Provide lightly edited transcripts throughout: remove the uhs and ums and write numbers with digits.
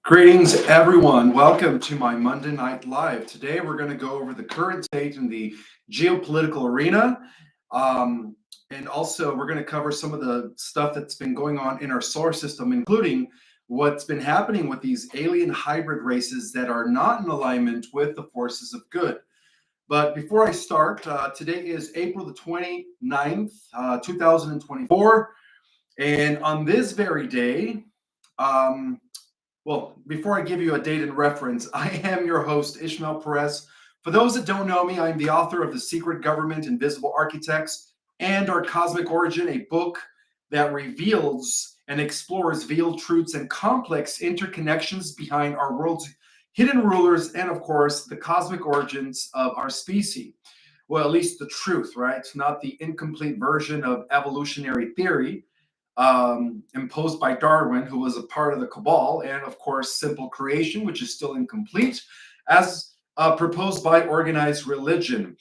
Greetings, everyone. Welcome to my Monday Night Live. Today, we're going to go over the current state in the geopolitical arena. And also, we're going to cover some of the stuff that's been going on in our solar system, including what's been happening with these alien hybrid races that are not in alignment with the forces of good. But before I start, today is April the 29th, 2024. And on this very day, well, before I give you a date and reference, I am your host, Ishmael Perez. For those that don't know me, I'm the author of The Secret Government, Invisible Architects, and Our Cosmic Origin, a book that reveals and explores veiled truths and complex interconnections behind our world's hidden rulers and, of course, the cosmic origins of our species. Well, at least the truth, right? Not the incomplete version of evolutionary theory imposed by Darwin, who was a part of the cabal, and of course, simple creation, which is still incomplete, as proposed by organized religion.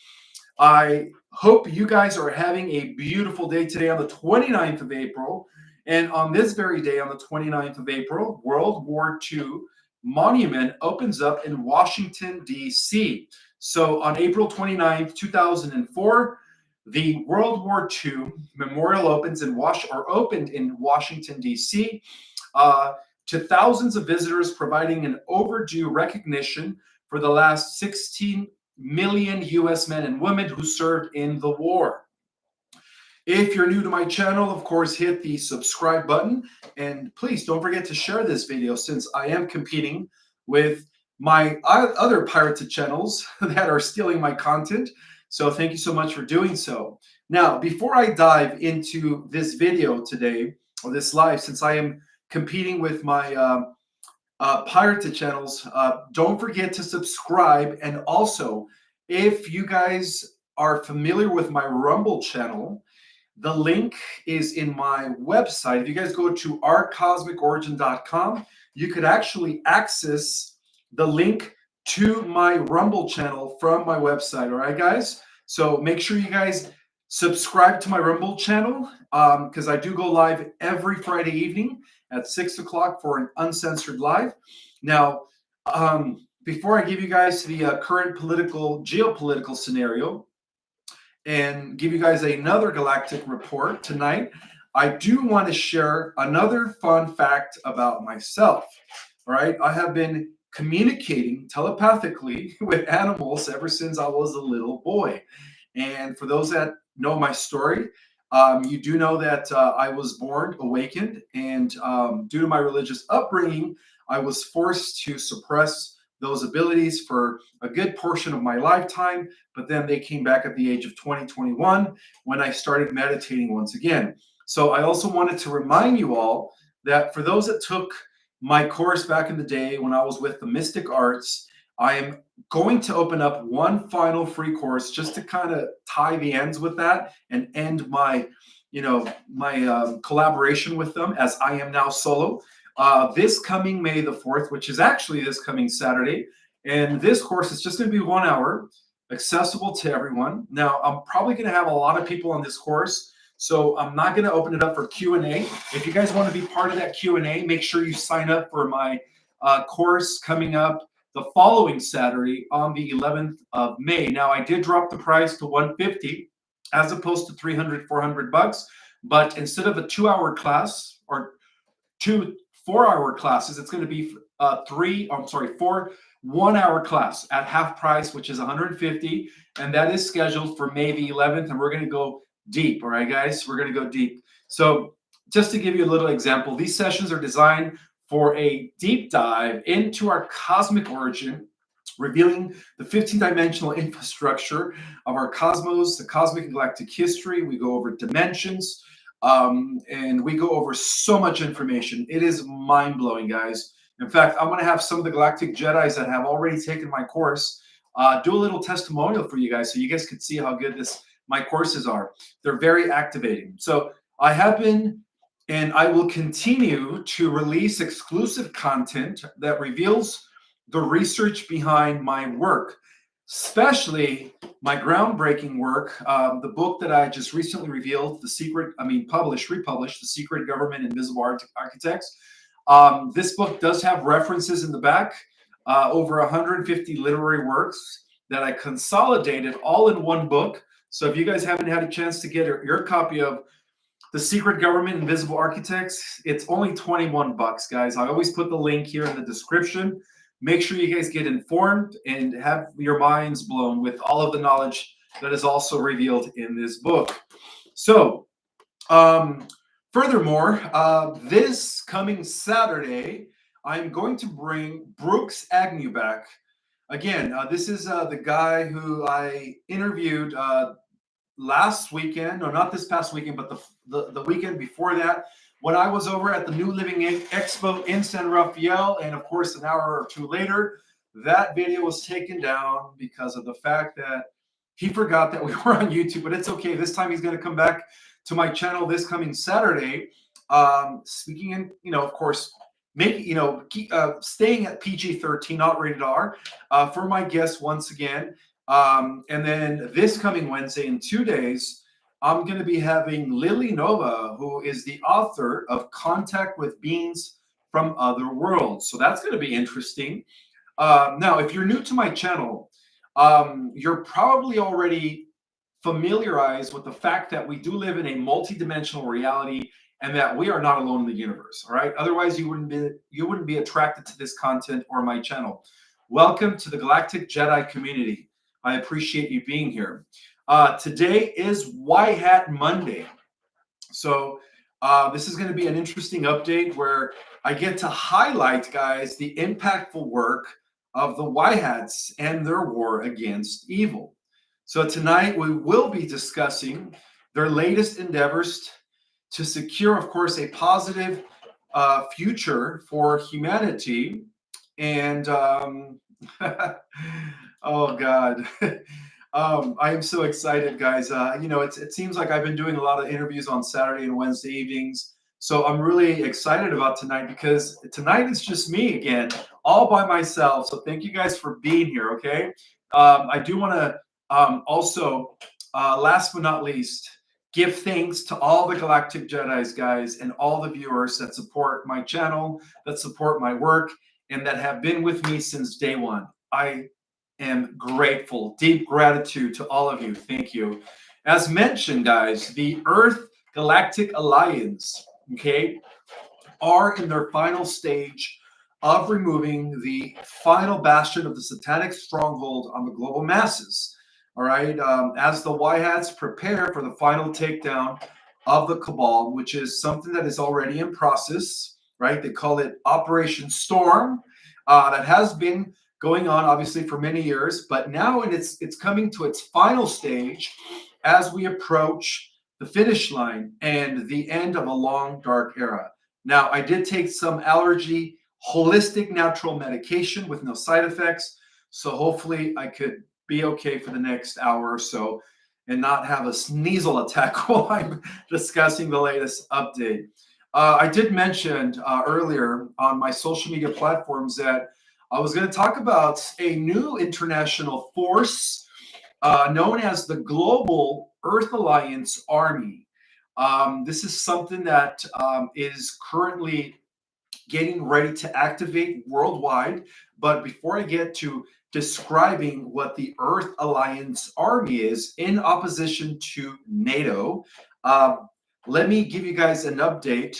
I hope you guys are having a beautiful day today on the 29th of April. And on this very day, on the 29th of April, World War II monument opens up in Washington, D.C. So on April 29th, 2004, the World War II Memorial opened in Washington, D.C. To thousands of visitors, providing an overdue recognition for the last 16 million U.S. men and women who served in the war. If you're new to my channel, of course, hit the subscribe button. And please don't forget to share this video, since I am competing with my other pirated channels that are stealing my content. So thank you so much for doing so. Now, before I dive into this video today, or this live, since I am competing with my pirated channels, don't forget to subscribe. And also, if you guys are familiar with my Rumble channel, the link is in my website. If you guys go to arkcosmicorigin.com, you could actually access the link to my Rumble channel from my website. All right, guys? So make sure you guys subscribe to my Rumble channel, because I do go live every Friday evening at 6 o'clock for an uncensored live. Now, before I give you guys the current geopolitical scenario and give you guys another galactic report tonight, I do want to share another fun fact about myself. All right, I have been communicating telepathically with animals ever since I was a little boy. And for those that know my story, you do know that I was born awakened, and due to my religious upbringing, I was forced to suppress those abilities for a good portion of my lifetime, but then they came back at the age of 21 when I started meditating once again. So I also wanted to remind you all that for those that took my course back in the day when I was with the Mystic Arts, I am going to open up one final free course just to kind of tie the ends with that and end my, collaboration with them, as I am now solo. This coming May the 4th, which is actually this coming Saturday. And this course is just going to be 1 hour, accessible to everyone. Now, I'm probably going to have a lot of people on this course, so I'm not going to open it up for Q&A. If you guys want to be part of that Q&A, make sure you sign up for my course coming up the following Saturday on the 11th of May. Now, I did drop the price to $150 as opposed to $300, $400. But instead of a 2-hour class or 2 4-hour classes, it's going to be 4 1-hour class at half price, which is $150. And that is scheduled for May the 11th. And we're going to go deep. All right, guys, we're going to go deep. So just to give you a little example, these sessions are designed for a deep dive into our cosmic origin, revealing the 15-dimensional infrastructure of our cosmos, the cosmic and galactic history. We go over dimensions, and we go over so much information. It is mind-blowing, guys. In fact, I'm going to have some of the galactic Jedis that have already taken my course do a little testimonial for you guys, so you guys can see how good my courses are. They're very activating. So I have been, and I will continue to release exclusive content that reveals the research behind my work, especially my groundbreaking work, the book that I just recently revealed, republished, The Secret Government, Invisible Architects. This book does have references in the back, over 150 literary works that I consolidated all in one book. So if you guys haven't had a chance to get your copy of The Secret Government, Invisible Architects, it's only 21 bucks, guys. I always put the link here in the description. Make sure you guys get informed and have your minds blown with all of the knowledge that is also revealed in this book. So, furthermore, this coming Saturday, I'm going to bring Brooks Agnew back. Again, this is the guy who I interviewed last weekend, no, not this past weekend, but the weekend before that, when I was over at the New Living Expo in San Rafael, and of course, an hour or two later, that video was taken down because of the fact that he forgot that we were on YouTube. But it's okay. This time he's going to come back to my channel this coming Saturday. Speaking in, of course, staying at PG-13, not rated R, for my guests once again. And then this coming Wednesday, in 2 days, I'm going to be having Lily Nova, who is the author of Contact with Beings from Other Worlds. So that's going to be interesting. Now, if you're new to my channel, you're probably already familiarized with the fact that we do live in a multidimensional reality and that we are not alone in the universe. All right. Otherwise, you wouldn't be attracted to this content or my channel. Welcome to the Galactic Jedi community. I appreciate you being here. Today is White Hat Monday. So this is going to be an interesting update where I get to highlight, guys, the impactful work of the White Hats and their war against evil. So tonight we will be discussing their latest endeavors to secure, of course, a positive future for humanity. And oh God, I am so excited, guys. It seems like I've been doing a lot of interviews on Saturday and Wednesday evenings. So I'm really excited about tonight because tonight is just me again, all by myself. So thank you guys for being here, okay? I do want to also, last but not least, give thanks to all the Galactic Jedis, guys, and all the viewers that support my channel, that support my work, and that have been with me since day one. I am grateful, deep gratitude to all of you. Thank you. As mentioned, guys, the Earth Galactic Alliance, okay, are in their final stage of removing the final bastion of the satanic stronghold on the global masses. All right, as the White Hats prepare for the final takedown of the Cabal, which is something that is already in process, right? They call it Operation Storm. That has been going on, obviously, for many years, but now it's coming to its final stage as we approach the finish line and the end of a long, dark era. Now, I did take some allergy, holistic, natural medication with no side effects, so hopefully I could be okay for the next hour or so and not have a sneasel attack while I'm discussing the latest update. I did mention earlier on my social media platforms that I was going to talk about a new international force known as the Global Earth Alliance Army. This is something that is currently getting ready to activate worldwide. But before I get to describing what the Earth Alliance Army is in opposition to NATO, let me give you guys an update.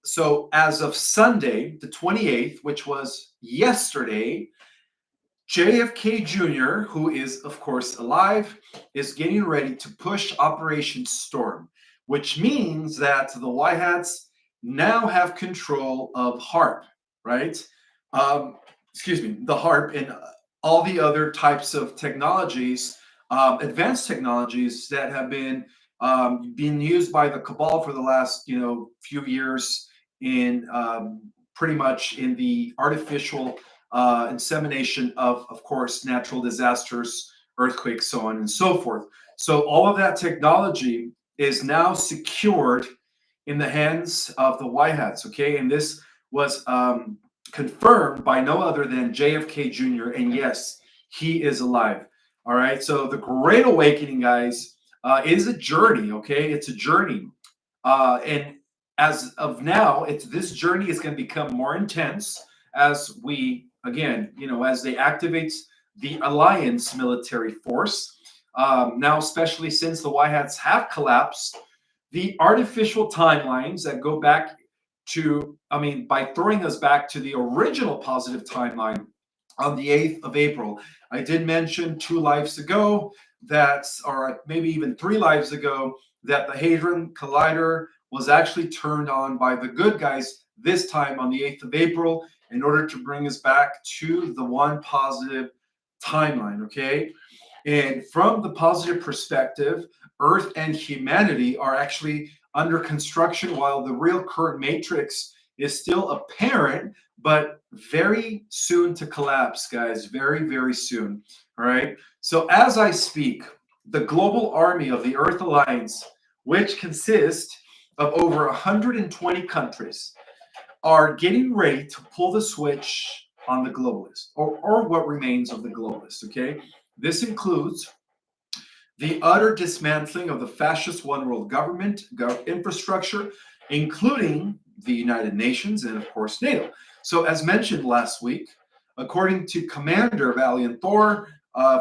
So as of Sunday, the 28th, which was yesterday, JFK Jr., who is, of course, alive, is getting ready to push Operation Storm, which means that the White Hats now have control of HARP, right? The HARP and all the other types of technologies, advanced technologies that have been being used by the Cabal for the last, few years in pretty much in the artificial insemination of course, natural disasters, earthquakes, so on and so forth. So all of that technology is now secured in the hands of the White Hats, okay? And this was confirmed by no other than JFK Jr., and yes, he is alive, all right? So the Great Awakening, guys, is a journey, okay? It's a journey. And as of now, this journey is going to become more intense as as they activate the alliance military force. Now, especially since the White Hats have collapsed, the artificial timelines that go back to, by throwing us back to the original positive timeline on the 8th of April. I did mention 2 lives ago or maybe even 3 lives ago, that the Hadron Collider was actually turned on by the good guys this time on the 8th of April in order to bring us back to the one positive timeline, okay? And from the positive perspective, Earth and humanity are actually under construction while the real current matrix is still apparent, but very soon to collapse, guys. Very, very soon. All right. So as I speak, the global army of the Earth Alliance, which consists of over 120 countries, are getting ready to pull the switch on the globalists, or what remains of the globalists, okay? This includes the utter dismantling of the fascist one world government infrastructure, including the United Nations and, of course, NATO. So, as mentioned last week, according to Commander Valiant Thor,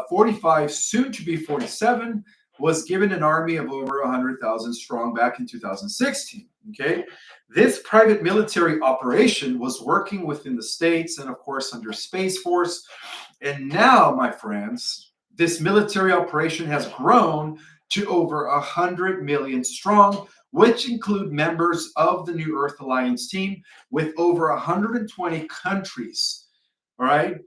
45, soon to be 47, was given an army of over 100,000 strong back in 2016. Okay, this private military operation was working within the states and, of course, under Space Force. And now, my friends, this military operation has grown to over 100 million strong, which include members of the New Earth Alliance team with over 120 countries, all right?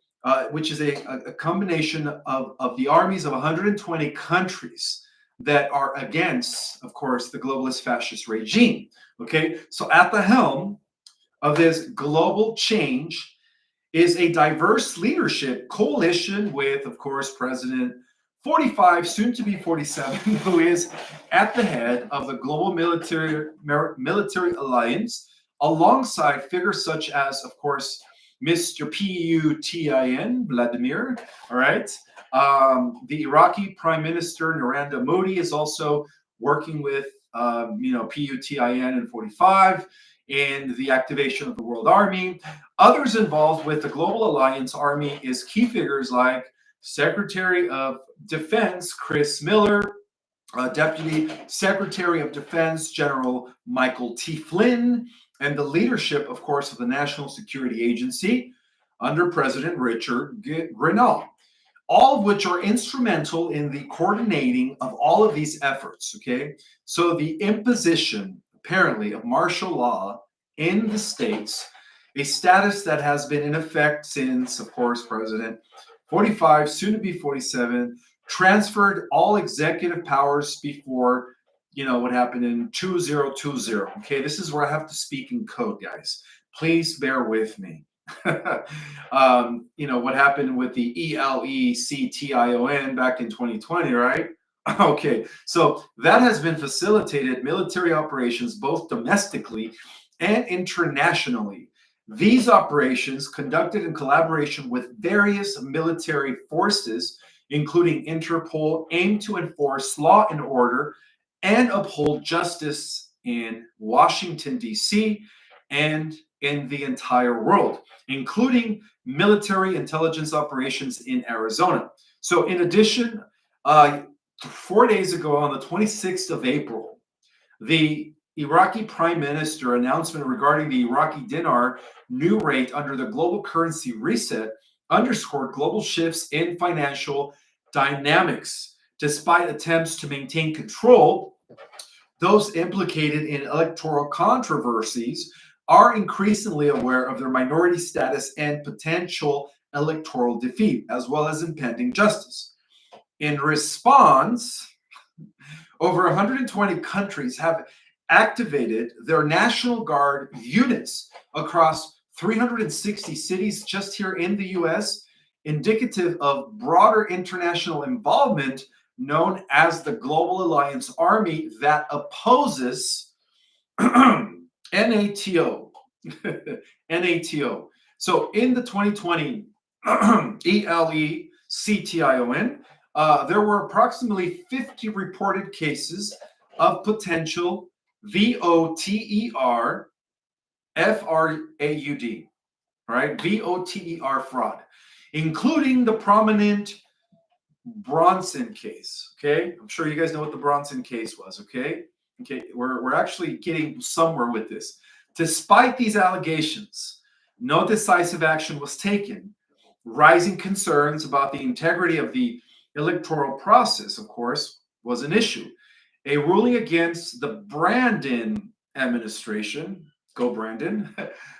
Which is a combination of the armies of 120 countries that are against, of course, the globalist fascist regime, okay? So at the helm of this global change is a diverse leadership coalition with, of course, President 45, soon to be 47, who is at the head of the global military alliance, alongside figures such as, of course, Mr. Putin, Vladimir, all right? The Iraqi Prime Minister, Narendra Modi, is also working with, Putin and 45 in the activation of the World Army. Others involved with the Global Alliance Army is key figures like Secretary of Defense Chris Miller, Deputy Secretary of Defense General Michael T. Flynn, and the leadership, of course, of the National Security Agency under President Richard Grenell, all of which are instrumental in the coordinating of all of these efforts, okay? So the imposition, apparently, of martial law in the states, a status that has been in effect since, of course, President 45, soon to be 47, transferred all executive powers before, what happened in 2020. Okay, this is where I have to speak in code, guys. Please bear with me. What happened with the ELECTION back in 2020, right? Okay, so that has been facilitated military operations both domestically and internationally. These operations, conducted in collaboration with various military forces, including Interpol, aim to enforce law and order and uphold justice in Washington, D.C., and in the entire world, including military intelligence operations in Arizona. So in addition, 4 days ago, on the 26th of April, the Iraqi Prime Minister announcement regarding the Iraqi dinar new rate under the global currency reset underscored global shifts in financial dynamics. Despite attempts to maintain control, those implicated in electoral controversies are increasingly aware of their minority status and potential electoral defeat, as well as impending justice. In response, over 120 countries have activated their National Guard units across 360 cities just here in the US, indicative of broader international involvement known as the Global Alliance Army that opposes NATO. NATO. So in the 2020 ELECTION, there were approximately 50 reported cases of potential VOTERFRAUD, right? VOTER fraud, including the prominent Bronson case. Okay, I'm sure you guys know what the Bronson case was. Okay, we're actually getting somewhere with this. Despite these allegations, no decisive action was taken. Rising concerns about the integrity of the electoral process, of course, was an issue. A ruling against the Brandon administration, go Brandon,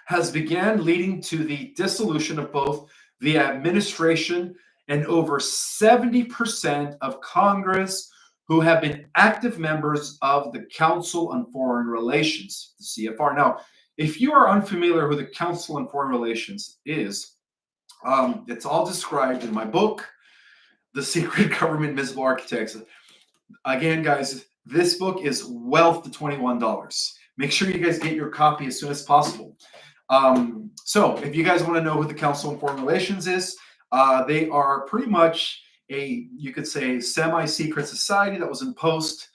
has began, leading to the dissolution of both the administration and over 70% of Congress who have been active members of the Council on Foreign Relations, the CFR. Now, if you are unfamiliar who the Council on Foreign Relations is, it's all described in my book, The Secret Government Invisible Architects. Again, guys, this book is wealth to $21. Make sure you guys get your copy as soon as possible. So if you guys want to know who the Council on Foreign Relations is, they are pretty much you could say, semi-secret society that was imposed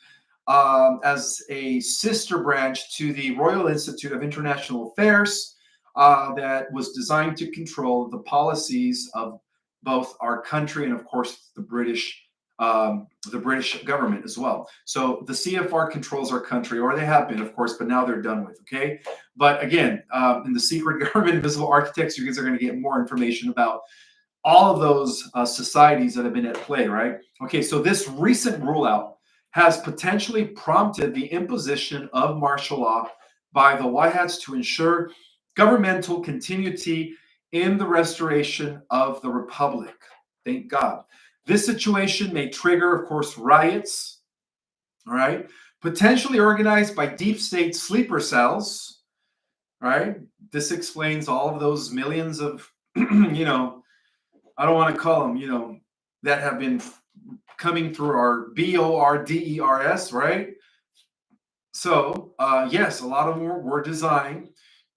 as a sister branch to the Royal Institute of International Affairs, that was designed to control the policies of both our country and, of course, the British government as well. So the CFR controls our country, or they have been, of course, but now they're done with. Okay, but again, in the Secret Government Invisible Architects, you guys are going to get more information about all of those societies that have been at play, right? Okay, so this recent rule out has potentially prompted the imposition of martial law by the White Hats to ensure governmental continuity in the restoration of the Republic. Thank God. This situation may trigger, of course, riots, all right, potentially organized by deep state sleeper cells, right? This explains all of those millions of, I don't want to call them, that have been coming through our BORDERS, right? So, yes, a lot of them were designed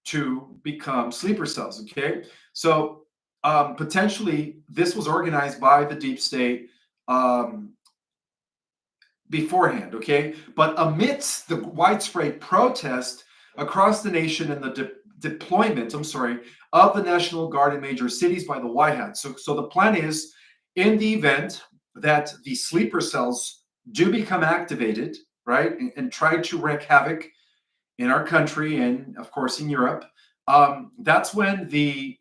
to become sleeper cells, okay? So, potentially, this was organized by the deep state beforehand, okay? But amidst the widespread protest across the nation and the deployment, of the National Guard in major cities by the White Hats. So the plan is, in the event that the sleeper cells do become activated, right, and try to wreak havoc in our country and, of course, in Europe, that's when the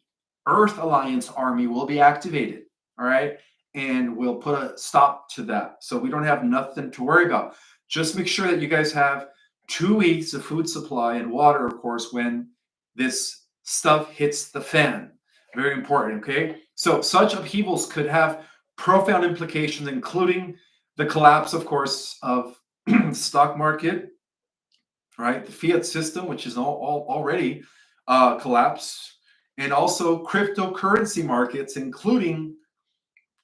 Earth Alliance Army will be activated, all right? And we'll put a stop to that. So we don't have nothing to worry about. Just make sure that you guys have 2 weeks of food supply and water, of course, when this stuff hits the fan. Very important, okay? So such upheavals could have profound implications, including the collapse, of course, of stock market, right? The fiat system, which is already collapsed, and also cryptocurrency markets, including,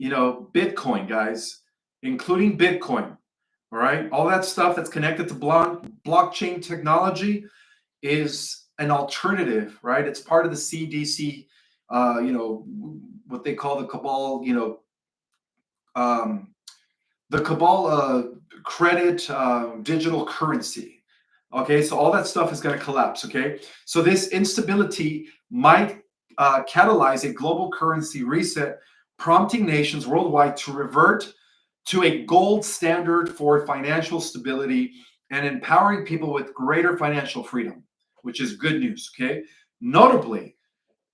Bitcoin, guys, including Bitcoin, all right? All that stuff that's connected to blockchain technology is an alternative, right? It's part of the CDC, what they call the cabal, the cabal credit digital currency. Okay, so all that stuff is going to collapse. Okay, so this instability might catalyze a global currency reset, prompting nations worldwide to revert to a gold standard for financial stability and empowering people with greater financial freedom, which is good news. Okay, notably,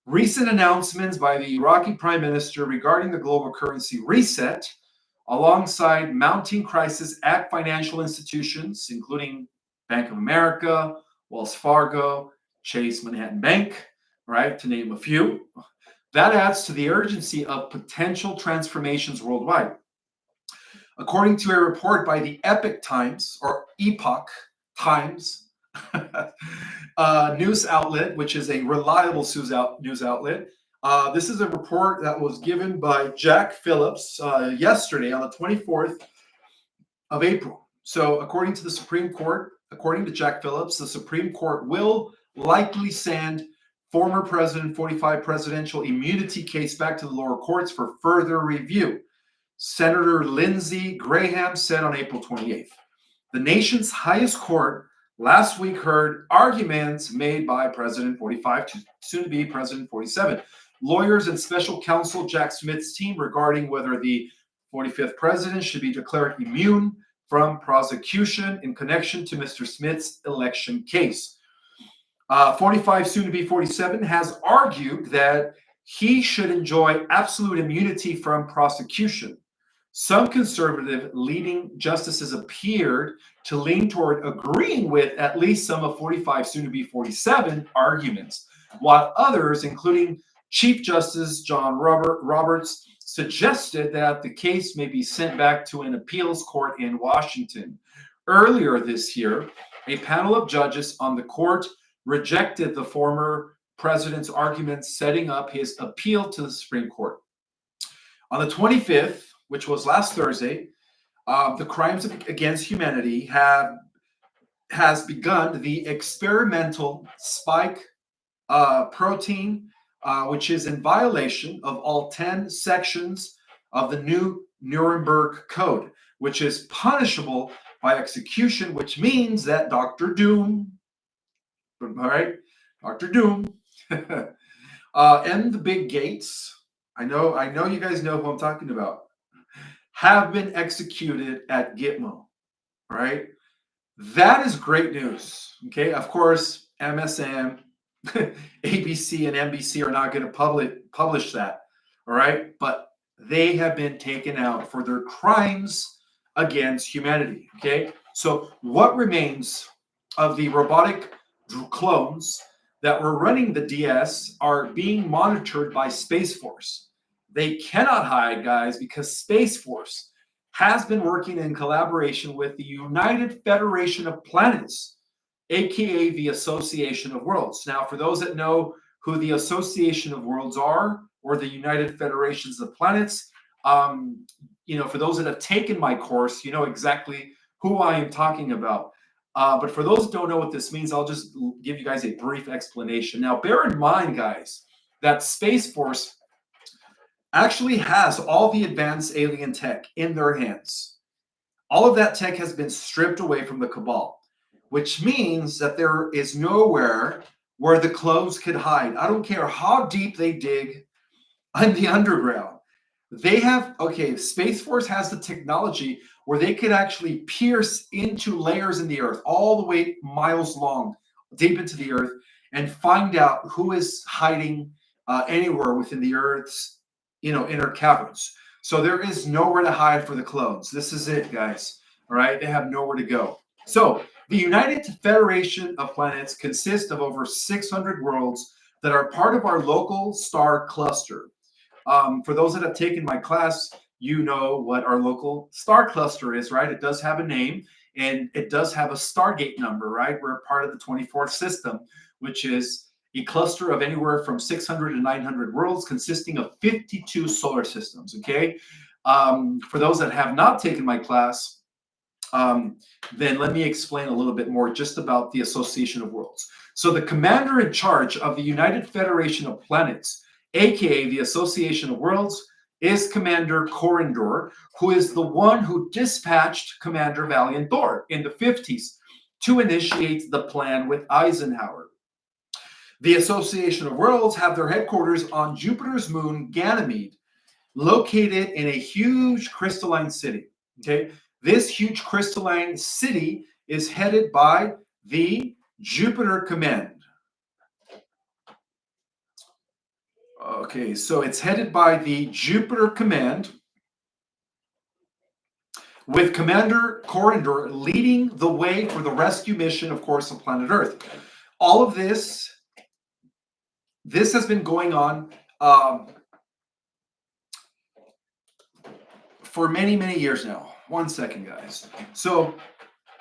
recent announcements by the Iraqi Prime Minister regarding the global currency reset, alongside mounting crisis at financial institutions, including Bank of America, Wells Fargo, Chase Manhattan Bank, right, to name a few. That adds to the urgency of potential transformations worldwide. According to a report by the Epoch Times, news outlet, which is a reliable news outlet, this is a report that was given by Jack Phillips yesterday on the 24th of April. So according to the Supreme Court, according to Jack Phillips, the Supreme Court will likely send former President 45 presidential immunity case back to the lower courts for further review. Senator Lindsey Graham said on April 28th. The nation's highest court last week heard arguments made by President 45 to soon to be President 47. Lawyers and special counsel Jack Smith's team regarding whether the 45th president should be declared immune from prosecution in connection to Mr. Smith's election case. 45, soon to be 47, has argued that he should enjoy absolute immunity from prosecution. Some conservative leading justices appeared to lean toward agreeing with at least some of 45, soon to be 47 arguments, while others, including Chief Justice John Roberts, suggested that the case may be sent back to an appeals court in Washington. Earlier this year, a panel of judges on the court rejected the former president's arguments, setting up his appeal to the Supreme Court. On the 25th, which was last Thursday, the crimes against humanity has begun the experimental spike protein, which is in violation of all 10 sections of the new Nuremberg Code, which is punishable by execution, which means that Dr. Doom, all right, Dr. Doom, and the big gates, I know you guys know who I'm talking about, have been executed at Gitmo, right? That is great news, okay? Of course, MSM, ABC, and NBC are not going to publish that, all right? But they have been taken out for their crimes against humanity, okay? So what remains of the robotic clones that were running the DS are being monitored by Space Force. They cannot hide, guys, because Space Force has been working in collaboration with the United Federation of Planets, aka the Association of Worlds. Now, for those that know who the Association of Worlds are, or the United Federations of Planets, for those that have taken my course, you know exactly who I am talking about. But for those that don't know what this means, I'll just give you guys a brief explanation. Now, bear in mind, guys, that Space Force actually has all the advanced alien tech in their hands. All of that tech has been stripped away from the Cabal, which means that there is nowhere where the clones could hide. I don't care how deep they dig in the underground. They have, Space Force has the technology where they could actually pierce into layers in the earth, all the way miles long, deep into the earth, and find out who is hiding anywhere within the earth's inner caverns. So there is nowhere to hide for the clones. This is it, guys. All right, they have nowhere to go. So the United Federation of Planets consists of over 600 worlds that are part of our local star cluster. For those that have taken my class, you know what our local star cluster is, right? It does have a name, and it does have a Stargate number, right? We're part of the 24th system, which is a cluster of anywhere from 600 to 900 worlds consisting of 52 solar systems, okay? For those that have not taken my class, then let me explain a little bit more just about the Association of Worlds. So the commander in charge of the United Federation of Planets, aka the Association of Worlds, is Commander Corondor, who is the one who dispatched Commander Valiant Thor in the 50s to initiate the plan with Eisenhower. The Association of Worlds have their headquarters on Jupiter's moon, Ganymede, located in a huge crystalline city. Okay, this huge crystalline city is headed by the Jupiter Command. Okay, so it's headed by the Jupiter Command, with Commander Corondor leading the way for the rescue mission, of course, of planet Earth. All of this has been going on for many, many years now. One second, guys. So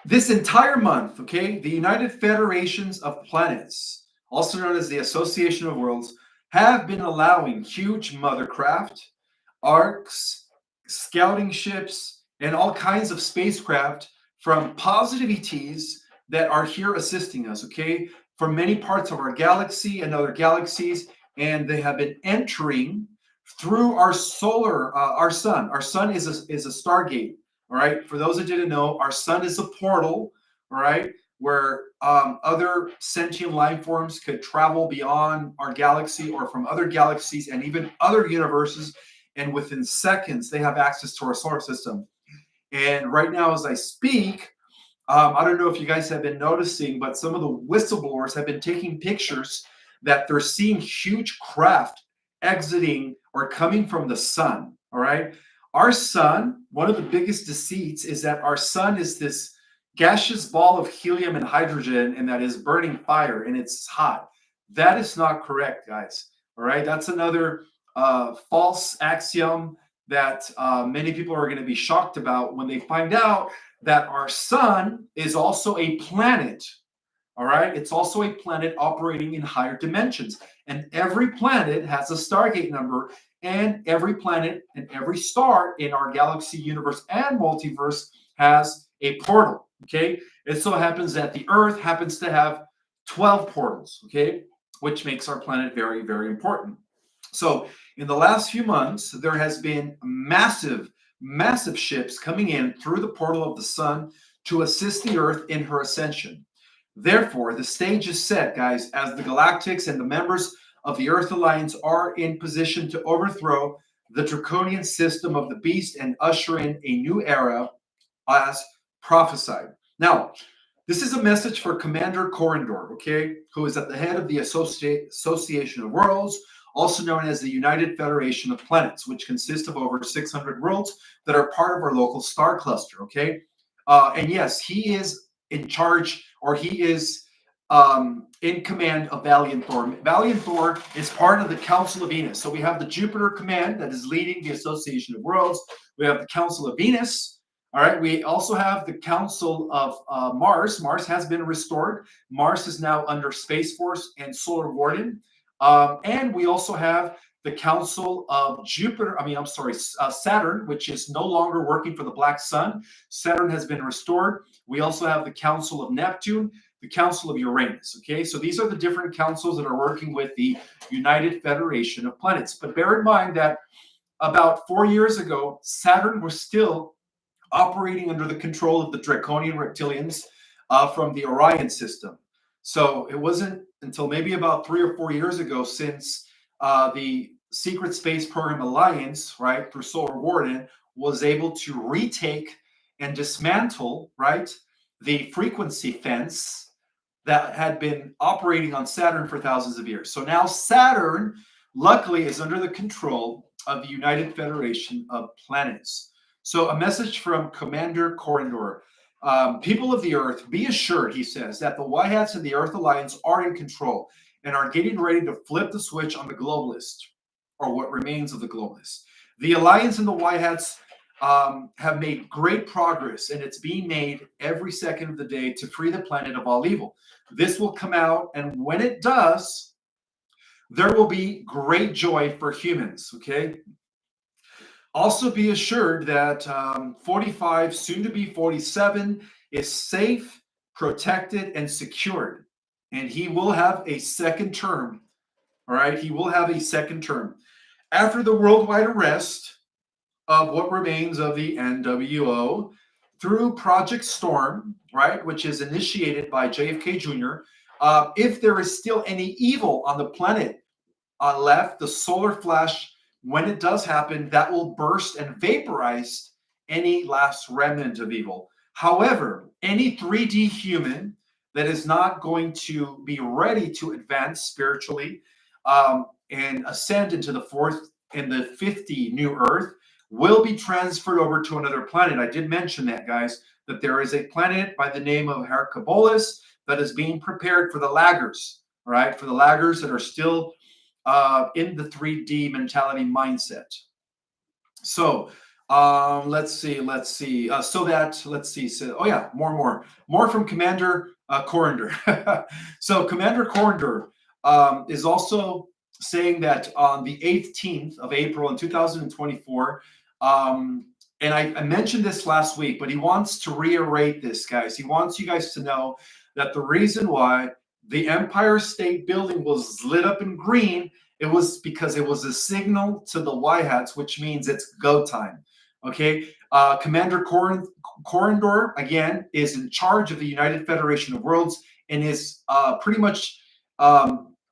this entire month, okay, the United Federations of Planets, also known as the Association of Worlds, have been allowing huge mothercraft, arcs, scouting ships, and all kinds of spacecraft from positive ETs that are here assisting us, okay, from many parts of our galaxy and other galaxies, and they have been entering through our sun. Our sun is a Stargate, all right? For those that didn't know, our sun is a portal, all right, where other sentient life forms could travel beyond our galaxy or from other galaxies and even other universes. And within seconds, they have access to our solar system. And right now, as I speak, I don't know if you guys have been noticing, but some of the whistleblowers have been taking pictures that they're seeing huge craft exiting or coming from the sun. All right. Our sun, one of the biggest deceits is that our sun is this gaseous ball of helium and hydrogen and that is burning fire and it's hot. That is not correct, guys. All right. That's another false axiom that many people are going to be shocked about when they find out that our sun is also a planet. All right. It's also a planet operating in higher dimensions. And every planet has a Stargate number, and every planet and every star in our galaxy, universe, and multiverse has a portal. Okay. It so happens that the Earth happens to have 12 portals. Okay. Which makes our planet very, very important. So in the last few months, there has been massive ships coming in through the portal of the sun to assist the Earth in her ascension. Therefore, the stage is set, guys, as the Galactics and the members of the Earth Alliance are in position to overthrow the draconian system of the beast and usher in a new era as prophesied. Now, this is a message for Commander Corondor, okay, who is at the head of the Association of Worlds, also known as the United Federation of Planets, which consists of over 600 worlds that are part of our local star cluster, okay? And yes, he is in charge, or he is in command of Valiant Thor. Valiant Thor is part of the Council of Venus. So we have the Jupiter Command that is leading the Association of Worlds. We have the Council of Venus. All right. We also have the Council of Mars. Mars has been restored. Mars is now under Space Force and Solar Warden. And we also have the Council of Saturn, which is no longer working for the Black Sun. Saturn has been restored. We also have the Council of Neptune, the Council of Uranus. Okay, so these are the different councils that are working with the United Federation of Planets. But bear in mind that about 4 years ago, Saturn was still operating under the control of the draconian reptilians from the Orion system. So it wasn't until maybe about 3 or 4 years ago since the Secret Space Program Alliance, right, through Solar Warden, was able to retake and dismantle, right, the frequency fence that had been operating on Saturn for thousands of years. So now Saturn, luckily, is under the control of the United Federation of Planets. So a message from Commander Corondor. People of the Earth, be assured, he says, that the White Hats and the Earth Alliance are in control and are getting ready to flip the switch on the globalist, or what remains of the globalists. The Alliance and the White Hats have made great progress, and it's being made every second of the day to free the planet of all evil. This will come out, and when it does, there will be great joy for humans, okay? Also be assured that 45, soon to be 47, is safe, protected, and secured. And he will have a second term. All right, he will have a second term. After the worldwide arrest of what remains of the NWO through Project Storm, right, which is initiated by JFK Jr., if there is still any evil on the planet left, the solar flash, when it does happen, that will burst and vaporize any last remnant of evil. However, any 3D human that is not going to be ready to advance spiritually and ascend into the fourth and the 50 new Earth will be transferred over to another planet. I did mention that, guys, that there is a planet by the name of Hercubolus that is being prepared for the laggers, right? For the laggers that are still in the 3D mentality mindset. So let's see. So, oh yeah, more from Commander Corondor. So Commander Corondor is also saying that on the 18th of April in 2024, and I mentioned this last week, but he wants to reiterate this, guys. He wants you guys to know that the reason why the Empire State Building was lit up in green, it was because it was a signal to the White Hats, which means it's go time. Okay, Commander Corondor again is in charge of the United Federation of Worlds and is pretty much,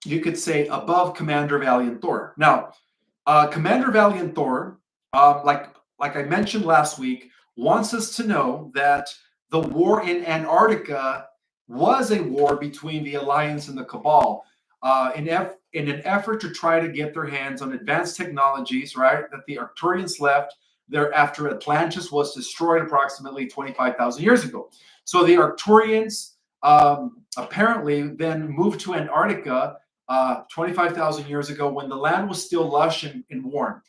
you could say, above Commander Valiant Thor. Now, Commander Valiant Thor, like I mentioned last week, wants us to know that the war in Antarctica was a war between the Alliance and the Cabal, in an effort to try to get their hands on advanced technologies, right? That the Arcturians left there after Atlantis was destroyed approximately 25,000 years ago. So the Arcturians apparently then moved to Antarctica 25,000 years ago when the land was still lush and warm.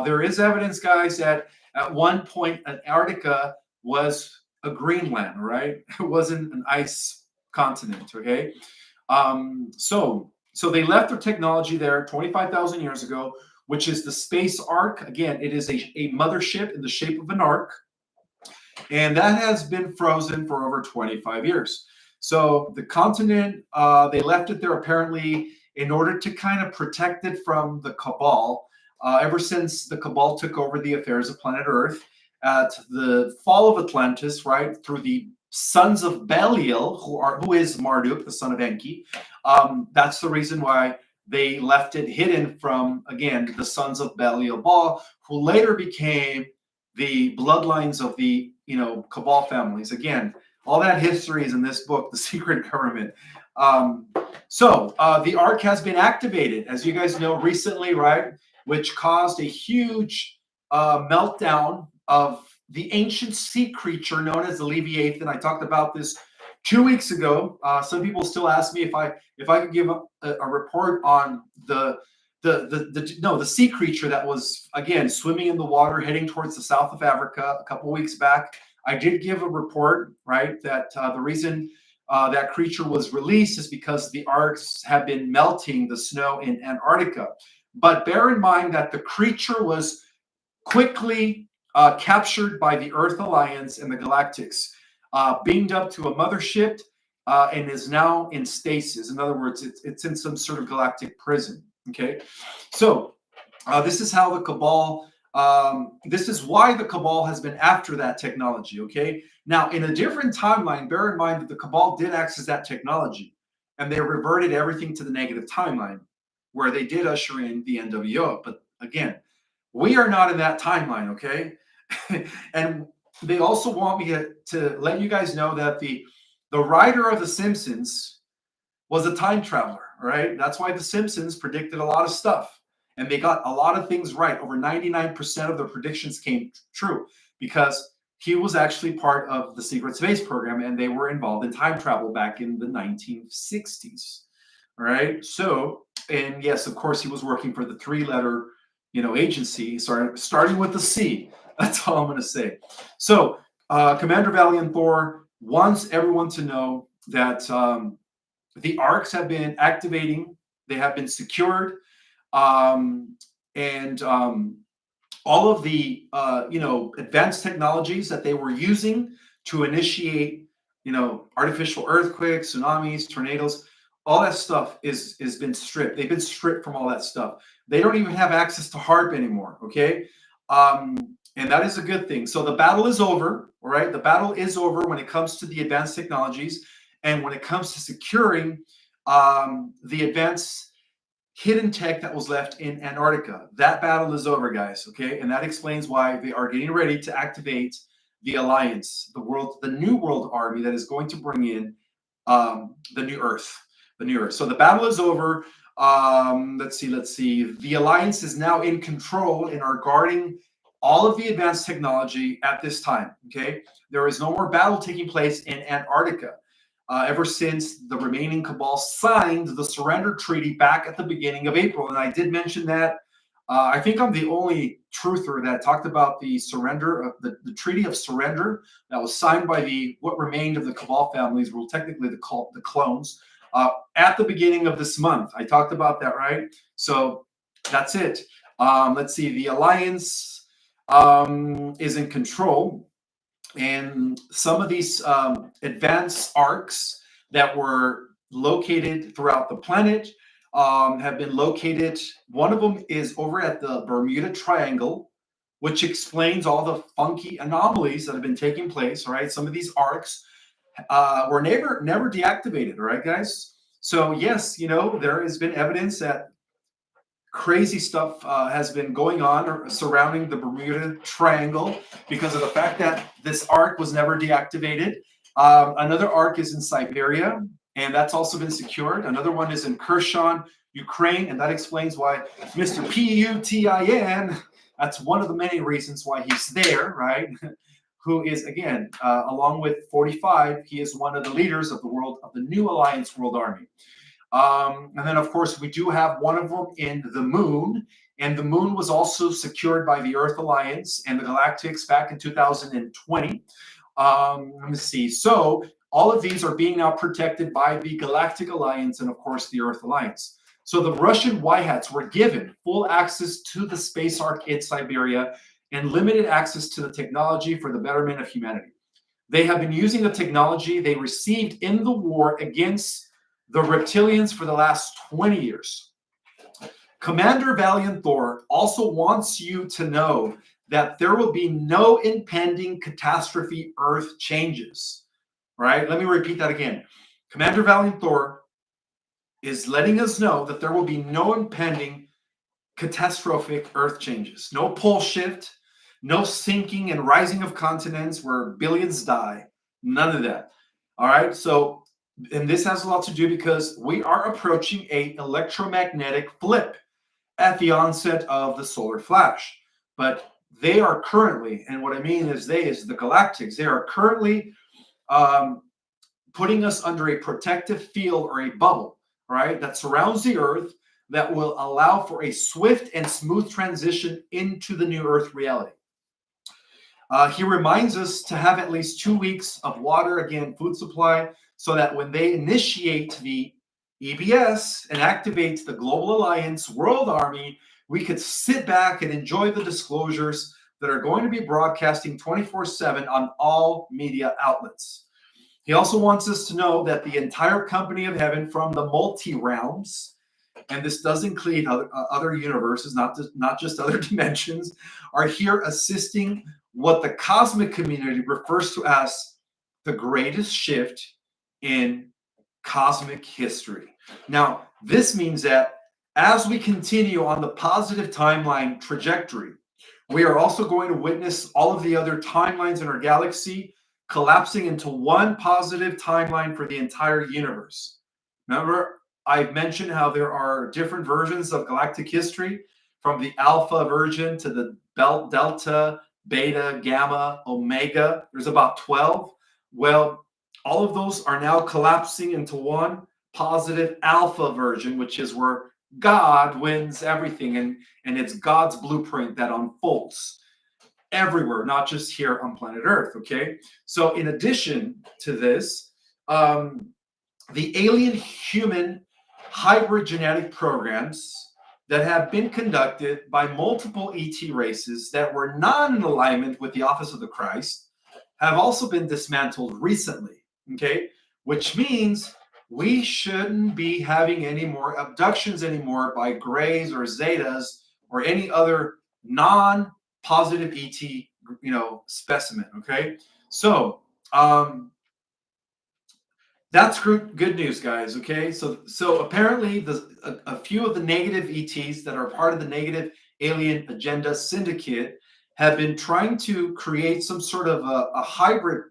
There is evidence, guys, that at one point Antarctica was a Greenland, right? It wasn't an ice continent, okay? So they left their technology there 25,000 years ago, which is the space ark. Again, it is a mothership in the shape of an ark, and that has been frozen for over 25 years. So the continent, they left it there apparently in order to kind of protect it from the Cabal. Ever since the Cabal took over the affairs of planet Earth at the fall of Atlantis, right, through the sons of Belial, who is Marduk, the son of Enki. That's the reason why they left it hidden from, again, the sons of Belial Baal, who later became the bloodlines of the Cabal families. Again, all that history is in this book, The Secret Government. The Ark has been activated, as you guys know, recently, right? Which caused a huge meltdown of the ancient sea creature known as the Leviathan. I talked about this 2 weeks ago. Some people still ask me if I could give a report on the sea creature that was, again, swimming in the water heading towards the south of Africa a couple weeks back. I did give a report, right, that the reason that creature was released is because the arks have been melting the snow in Antarctica. But bear in mind that the creature was quickly captured by the Earth Alliance and the Galactics, beamed up to a mothership, and is now in stasis. In other words, it's in some sort of galactic prison. Okay, so this is how the Cabal. This is why the Cabal has been after that technology. Okay, now in a different timeline, bear in mind that the Cabal did access that technology, and they reverted everything to the negative timeline, where they did usher in the NWO. But again, we are not in that timeline, okay? And they also want me to let you guys know that the writer of The Simpsons was a time traveler, right? That's why The Simpsons predicted a lot of stuff. And they got a lot of things right. Over 99% of their predictions came true because he was actually part of the secret space program, and they were involved in time travel back in the 1960s. All right. So, and yes, of course, he was working for the three-letter, agency, starting with the C. That's all I'm going to say. So, Commander Valiant Thor wants everyone to know that the arcs have been activating. They have been secured, and all of the advanced technologies that they were using to initiate artificial earthquakes, tsunamis, tornadoes, all that stuff is been stripped. They've been stripped from all that stuff. They don't even have access to HARP anymore. Okay, and that is a good thing. So the battle is over. All right, the battle is over when it comes to the advanced technologies, and when it comes to securing the advanced hidden tech that was left in Antarctica. That battle is over, guys. Okay, and that explains why they are getting ready to activate the Alliance, the new world army that is going to bring in the new Earth. So the battle is over. Let's see. The Alliance is now in control and are guarding all of the advanced technology at this time. Okay, there is no more battle taking place in Antarctica ever since the remaining Cabal signed the surrender treaty back at the beginning of April. And I did mention that. I think I'm the only truther that talked about the surrender of the Treaty of Surrender that was signed by what remained of the Cabal families, well, technically the clones, at the beginning of this month. I talked about that, right? So that's it. Let's see. The Alliance is in control, and some of these advanced arcs that were located throughout the planet have been located. One of them is over at the Bermuda Triangle, which explains all the funky anomalies that have been taking place. All right, some of these arcs were never deactivated. All right, guys. So yes, there has been evidence that crazy stuff has been going on surrounding the Bermuda Triangle because of the fact that this arc was never deactivated. Another arc is in Siberia, and that's also been secured. Another one is in Kherson, Ukraine, and that explains why Mr. Putin, that's one of the many reasons why he's there, right? Who is, again, along with 45, he is one of the leaders of the New Alliance World Army. And then, of course, we do have one of them in the moon. And the moon was also secured by the Earth Alliance and the Galactics back in 2020. Let me see. So all of these are being now protected by the Galactic Alliance and, of course, the Earth Alliance. So the Russian White Hats were given full access to the space arc in Siberia and limited access to the technology for the betterment of humanity. They have been using the technology they received in the war against the reptilians for the last 20 years. Commander Valiant Thor also wants you to know that there will be no impending catastrophe Earth changes. Right? Let me repeat that again. Commander Valiant Thor is letting us know that there will be no impending catastrophic Earth changes. No pole shift, no sinking and rising of continents where billions die. None of that. All right? So, and this has a lot to do because we are approaching an electromagnetic flip at the onset of the solar flash. But they are currently, and what I mean is the Galactics, they are currently putting us under a protective field or a bubble, right, that surrounds the Earth that will allow for a swift and smooth transition into the new Earth reality. He reminds us to have at least 2 weeks of water, again, food supply, so that when they initiate the EBS and activate the Global Alliance World Army, we could sit back and enjoy the disclosures that are going to be broadcasting 24/7 on all media outlets. He also wants us to know that the entire company of heaven from the multi-realms, and this does include other universes, not just other dimensions, are here assisting what the cosmic community refers to as the greatest shift in cosmic history. Now, this means that as we continue on the positive timeline trajectory, we are also going to witness all of the other timelines in our galaxy collapsing into one positive timeline for the entire universe. Remember, I've mentioned how there are different versions of galactic history, from the alpha version to the delta, beta, gamma, omega. There's about 12. Well, all of those are now collapsing into one positive alpha version, which is where God wins everything, and it's God's blueprint that unfolds everywhere, not just here on planet Earth. Okay, so in addition to this, the alien human hybrid genetic programs that have been conducted by multiple ET races that were not in alignment with the office of the Christ have also been dismantled recently. Okay, which means we shouldn't be having any more abductions anymore by Greys or Zetas or any other non-positive ET, specimen. Okay, so that's good news, guys. Okay, so apparently a few of the negative ETs that are part of the negative alien agenda syndicate have been trying to create some sort of a hybrid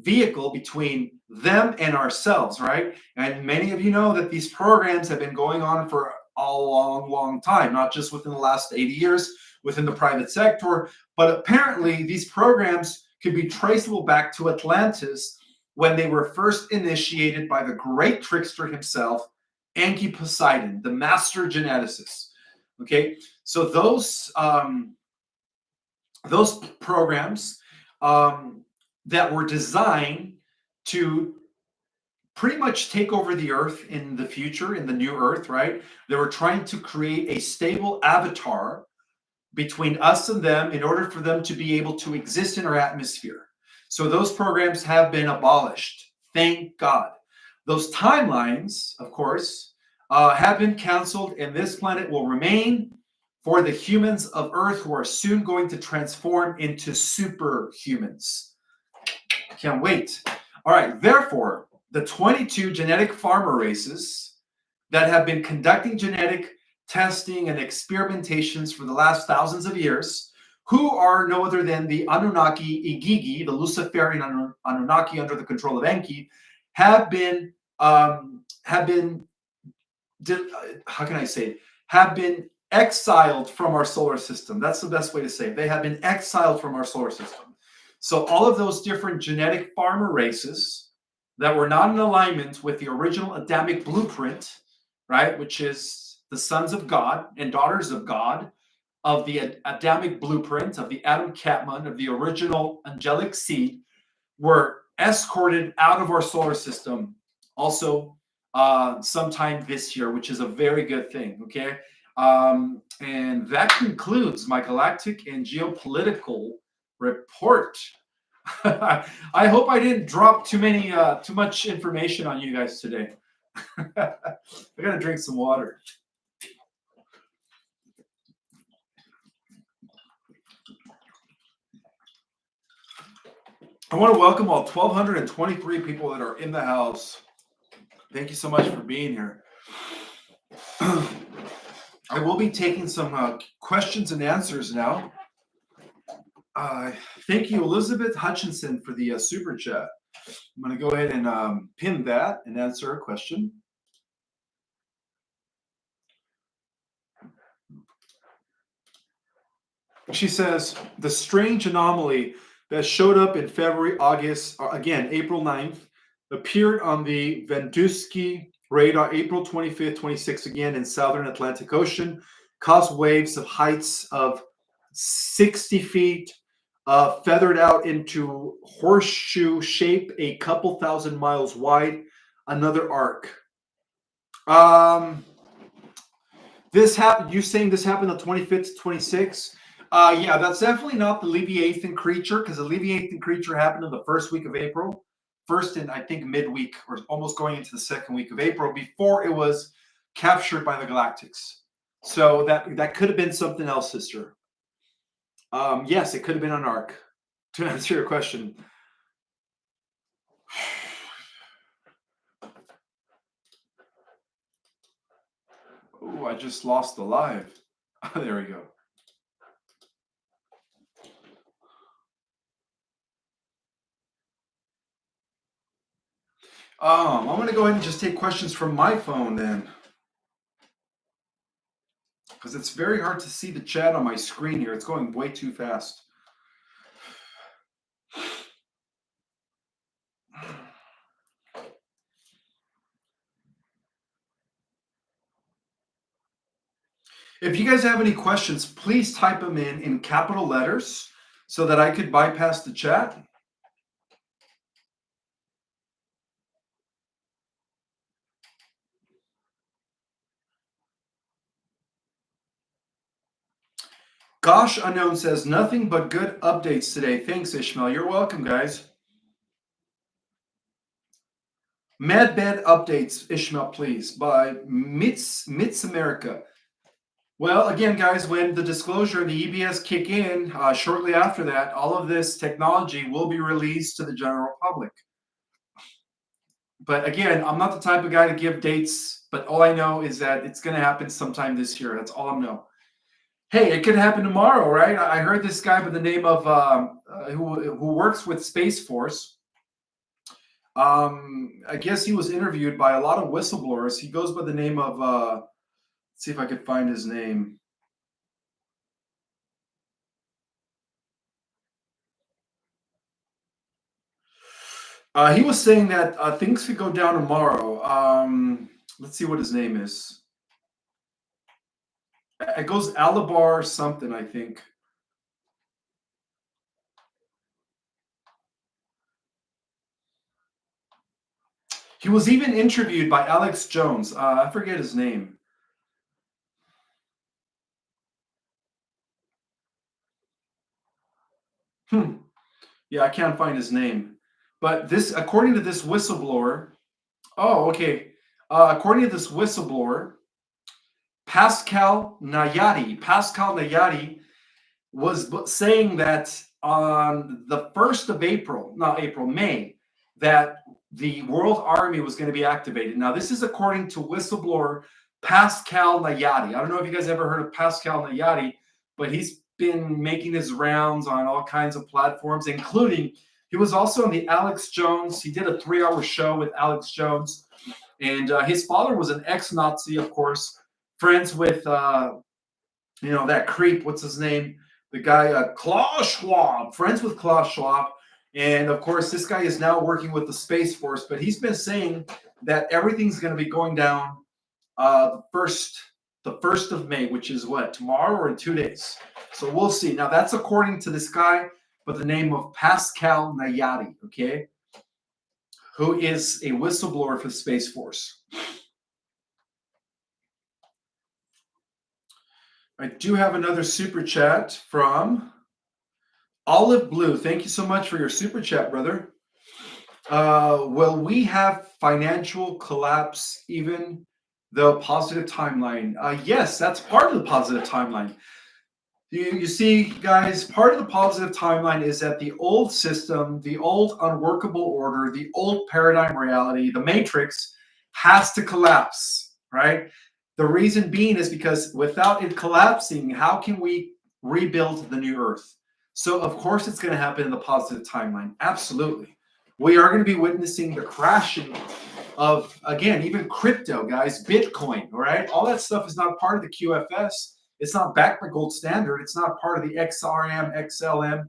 vehicle between them and ourselves, right? And many of you know that these programs have been going on for a long time, not just within the last 80 years within the private sector, but apparently these programs could be traceable back to Atlantis, when they were first initiated by the great trickster himself, Enki Poseidon, the master geneticist. Okay, so those programs that were designed to pretty much take over the Earth in the future, in the new Earth, right? They were trying to create a stable avatar between us and them in order for them to be able to exist in our atmosphere. So those programs have been abolished. Thank God. Those timelines, of course, have been canceled, and this planet will remain for the humans of Earth who are soon going to transform into superhumans. I can't wait. All right, therefore, the 22 genetic farmer races that have been conducting genetic testing and experimentations for the last thousands of years, who are no other than the Anunnaki Igigi, the Luciferian Anunnaki under the control of Enki, have been how can I say, have been exiled from our solar system. That's the best way to say it. They have been exiled from our solar system. So all of those different genetic farmer races that were not in alignment with the original Adamic blueprint, right, which is the sons of God and daughters of God, of the Adamic blueprint, of the Adam Catman, of the original angelic seed, were escorted out of our solar system also sometime this year, which is a very good thing, okay? And that concludes my Galactic and Geopolitical report. I hope I didn't drop too much information on you guys today. I gotta drink some water. I want to welcome all 1,223 people that are in the house. Thank you so much for being here. I will be taking some questions and answers now. Thank you, Elizabeth Hutchinson, for the super chat. I'm going to go ahead and pin that and answer a question. She says, the strange anomaly that showed up in February, August, again, April 9th, appeared on the Vendusky radar April 25th, 26th, again in southern Atlantic Ocean, caused waves of heights of 60 feet, feathered out into horseshoe shape, a couple thousand miles wide, another arc. This happened, you saying this happened the 25th to 26th? Yeah, that's definitely not the Leviathan creature, because the Leviathan creature happened in the first week of April. First in, I think, midweek, or almost going into the second week of April, before it was captured by the Galactics. So that could have been something else, sister. Yes, it could have been an Ark, to answer your question. Oh, I just lost the live. There we go. I'm going to go ahead and just take questions from my phone then, because it's very hard to see the chat on my screen here. It's going way too fast. If you guys have any questions, please type them in capital letters so that I could bypass the chat. Gosh Unknown says, nothing but good updates today. Thanks, Ishmael. You're welcome, guys. Medbed updates, Ishmael, please, by Mits America. Well, again, guys, when the disclosure and the EBS kick in, shortly after that, all of this technology will be released to the general public. But again, I'm not the type of guy to give dates, but all I know is that it's going to happen sometime this year. That's all I know. Hey, it could happen tomorrow, right? I heard this guy by the name of who works with Space Force. I guess he was interviewed by a lot of whistleblowers. He goes by the name of let's see if I could find his name. He was saying that things could go down tomorrow. Let's see what his name is. It goes Alabar something, I think. He was even interviewed by Alex Jones. I forget his name. Yeah, I can't find his name. But this, according to this whistleblower, oh, okay. According to this whistleblower, Pascal Nayati. Pascal Nayati was saying that on the 1st of April, not April, May, that the World Army was going to be activated. Now, this is according to whistleblower Pascal Nayati. I don't know if you guys ever heard of Pascal Nayati, but he's been making his rounds on all kinds of platforms, including he was also on the Alex Jones. He did a 3-hour show with Alex Jones, and his father was an ex-Nazi, of course, friends with that creep. What's his name? The guy Klaus Schwab. Friends with Klaus Schwab, and of course, this guy is now working with the Space Force. But he's been saying that everything's going to be going down the first of May, which is what, tomorrow or in 2 days. So we'll see. Now that's according to this guy by the name of Pascal Nayati, okay, who is a whistleblower for the Space Force. I do have another super chat from Olive Blue. Thank you so much for your super chat, brother. Will we have financial collapse even the positive timeline? Yes, that's part of the positive timeline. You see, guys, part of the positive timeline is that the old system, the old unworkable order, the old paradigm reality, the matrix has to collapse, right? The reason being is because without it collapsing, how can we rebuild the new earth? So, of course, it's going to happen in the positive timeline. Absolutely. We are going to be witnessing the crashing of, again, even crypto, guys, Bitcoin, all right? All that stuff is not part of the QFS. It's not backed by gold standard. It's not part of the XRM, XLM,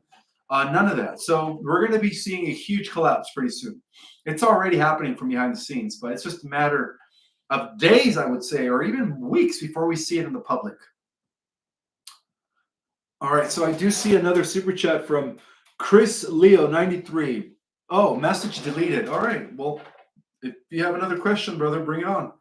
none of that. So we're going to be seeing a huge collapse pretty soon. It's already happening from behind the scenes, but it's just a matter of days, I would say, or even weeks before we see it in the public. All right, so I do see another super chat from Chris Leo 93. Oh, message deleted. All right, well, if you have another question, brother, bring it on.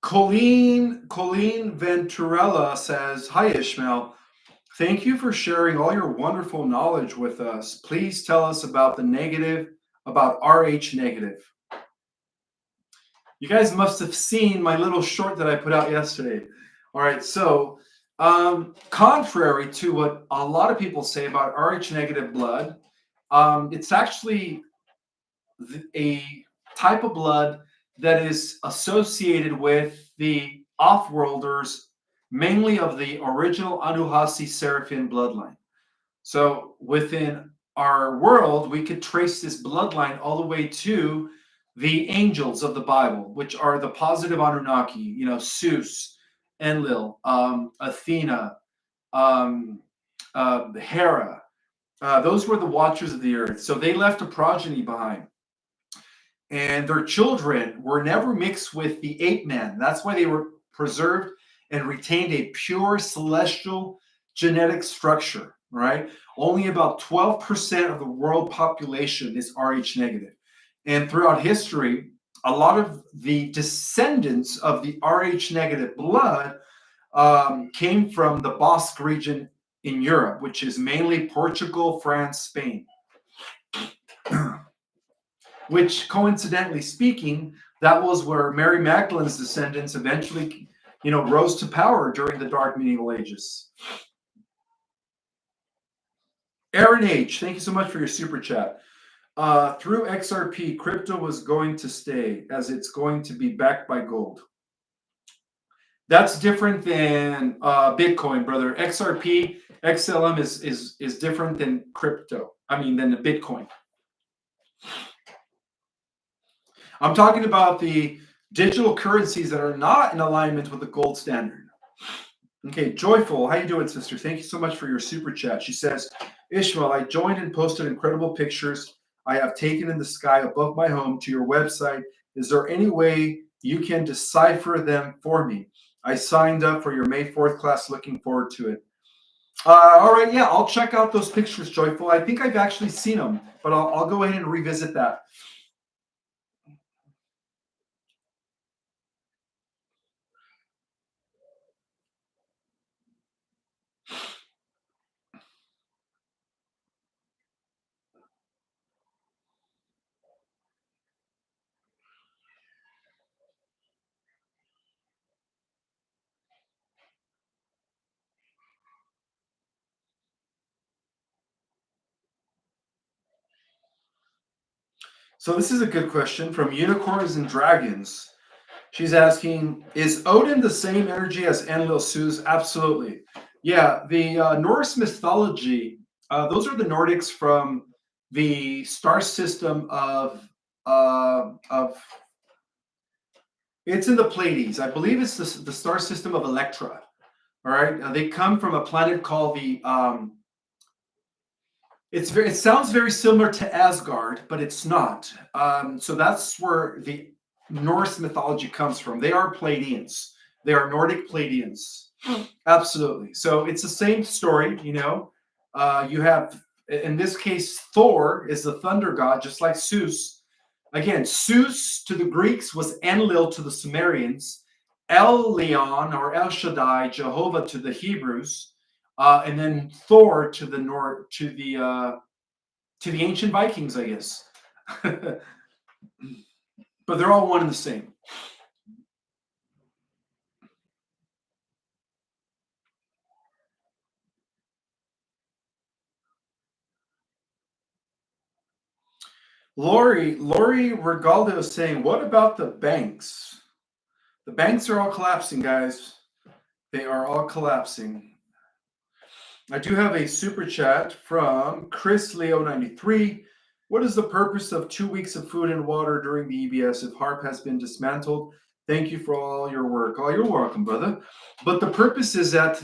Colleen Venturella says, "Hi, Ishmael. Thank you for sharing all your wonderful knowledge with us. Please tell us about about RH negative." You guys must have seen my little short that I put out yesterday. All right, so contrary to what a lot of people say about RH negative blood, it's actually a type of blood that is associated with the off-worlders, mainly of the original Anuhasi Seraphim bloodline. So within our world, we could trace this bloodline all the way to the angels of the Bible, which are the positive Anunnaki, Zeus, Enlil, Athena, Hera. Those were the watchers of the earth. So they left a progeny behind. And their children were never mixed with the ape man. That's why they were preserved and retained a pure celestial genetic structure, right? Only about 12% of the world population is Rh negative. And throughout history, a lot of the descendants of the Rh negative blood came from the Basque region in Europe, which is mainly Portugal, France, Spain. Which, coincidentally speaking, that was where Mary Magdalene's descendants eventually, rose to power during the dark medieval ages. Aaron H., thank you so much for your super chat. Through XRP, crypto was going to stay as it's going to be backed by gold. That's different than Bitcoin, brother. XRP, XLM is different than crypto. Than the Bitcoin. I'm talking about the digital currencies that are not in alignment with the gold standard. Okay, Joyful, how you doing, sister? Thank you so much for your super chat. She says, Ishmael, I joined and posted incredible pictures I have taken in the sky above my home to your website. Is there any way you can decipher them for me? I signed up for your May 4th class. Looking forward to it. All right, yeah, I'll check out those pictures, Joyful. I think I've actually seen them, but I'll go ahead and revisit that. So this is a good question from Unicorns and Dragons. She's asking, is Odin the same energy as Enlil Suze? Absolutely. Yeah, the Norse mythology, those are the Nordics from the star system of it's in the Pleiades. I believe it's the star system of Electra. All right. They come from a planet called the it sounds very similar to Asgard, but it's not. So that's where the Norse mythology comes from. They are Pleiadians. They are Nordic Pleiadians. Absolutely. So it's the same story, you know. You have, in this case, Thor is the thunder god, just like Zeus. Again, Zeus to the Greeks was Enlil to the Sumerians, El Leon or El Shaddai, Jehovah to the Hebrews, and then Thor to the to the ancient Vikings, I guess. But they're all one and the same. Lori Regaldo is saying, what about the banks? The banks are all collapsing, guys. They are all collapsing. I do have a super chat from Chris Leo 93. What is the purpose of 2 weeks of food and water during the EBS if HARP has been dismantled? Thank you for all your work. Oh, you're welcome, brother. But the purpose is that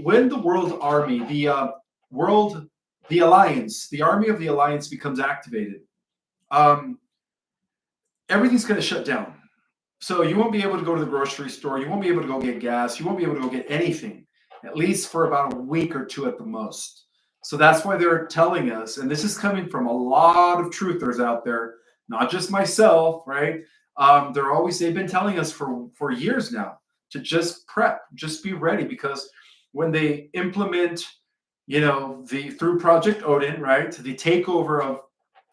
when the World Army, the Alliance, the Army of the Alliance becomes activated, everything's going to shut down. So you won't be able to go to the grocery store. You won't be able to go get gas. You won't be able to go get anything, at least for about a week or two at the most. So that's why they're telling us, and this is coming from a lot of truthers out there, not just myself, right? They've been telling us for years now to just prep, just be ready, because when they implement, through Project Odin, right, the takeover of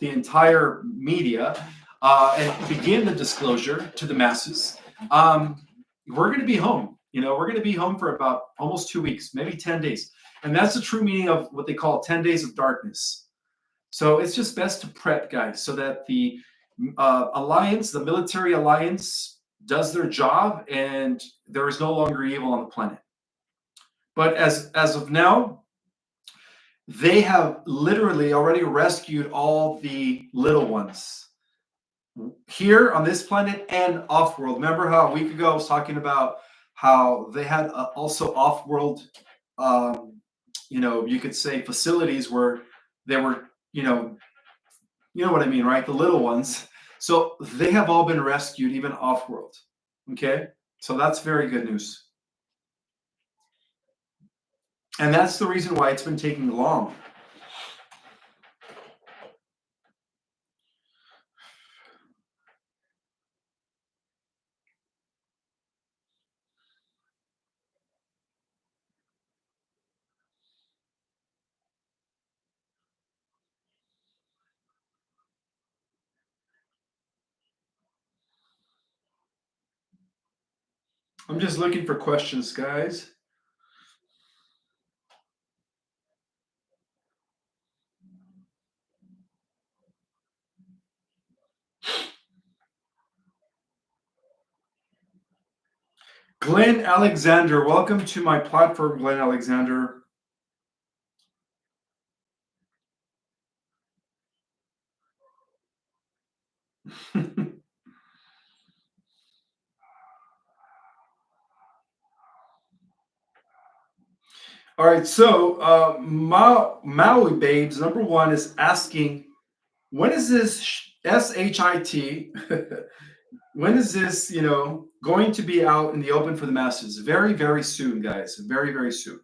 the entire media, and begin the disclosure to the masses, we're going to be home. We're going to be home for about almost 2 weeks, maybe 10 days. And that's the true meaning of what they call 10 days of darkness. So it's just best to prep, guys, so that the alliance, the military alliance, does their job and there is no longer evil on the planet. But as of now, they have literally already rescued all the little ones here on this planet and off-world. Remember how a week ago I was talking about how they had also off-world, you could say facilities where they were, you know what I mean, right? The little ones. So they have all been rescued, even off-world. Okay, so that's very good news. And that's the reason why it's been taking long. I'm just looking for questions, guys. Glenn Alexander, welcome to my platform, Glenn Alexander. All right, so Maui Babes, number one, is asking, when is this SHIT When is this, going to be out in the open for the masses? Very, very soon, guys. Very, very soon.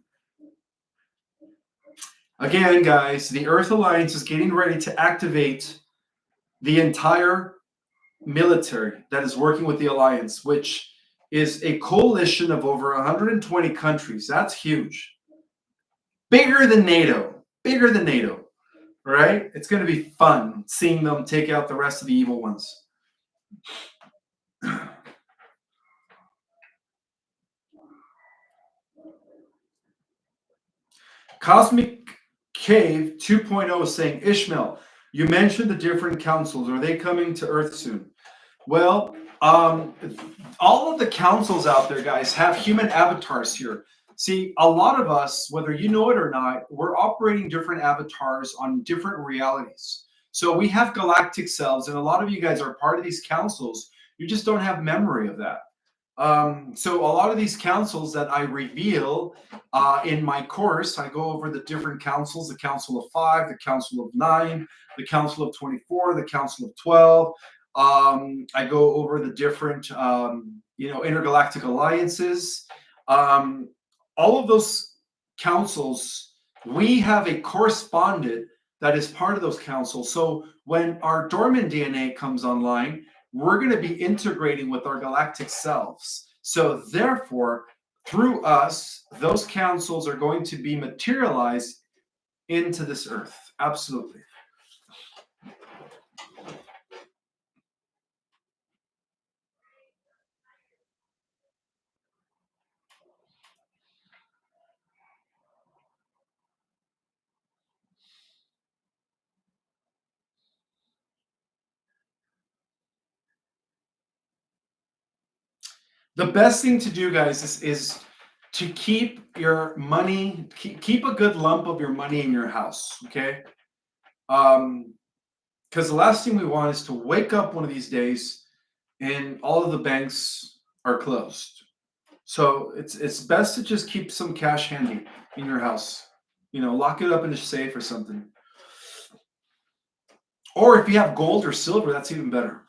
Again, guys, the Earth Alliance is getting ready to activate the entire military that is working with the Alliance, which is a coalition of over 120 countries. That's huge. Bigger than NATO. Bigger than NATO. Right? It's going to be fun seeing them take out the rest of the evil ones. Cosmic Cave 2.0 is saying, Ishmael, you mentioned the different councils. Are they coming to Earth soon? Well, all of the councils out there, guys, have human avatars here. See, a lot of us, whether you know it or not, we're operating different avatars on different realities. So we have galactic selves, and a lot of you guys are part of these councils. You just don't have memory of that. So a lot of these councils that I reveal in my course, I go over the different councils: the Council of 5, the Council of 9, the Council of 24, the Council of 12. I go over the different, intergalactic alliances. All of those councils, we have a correspondent that is part of those councils. So when our dormant DNA comes online, we're going to be integrating with our galactic selves. So therefore, through us, those councils are going to be materialized into this earth. Absolutely. The best thing to do, guys, is to keep your money, keep a good lump of your money in your house, okay? Because the last thing we want is to wake up one of these days and all of the banks are closed. So it's best to just keep some cash handy in your house. Lock it up in a safe or something. Or if you have gold or silver, that's even better.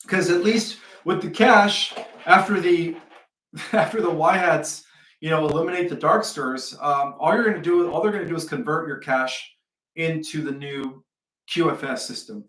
Because at least with the cash, after the Y hats, eliminate the darksters, all they're going to do is convert your cash into the new QFS system.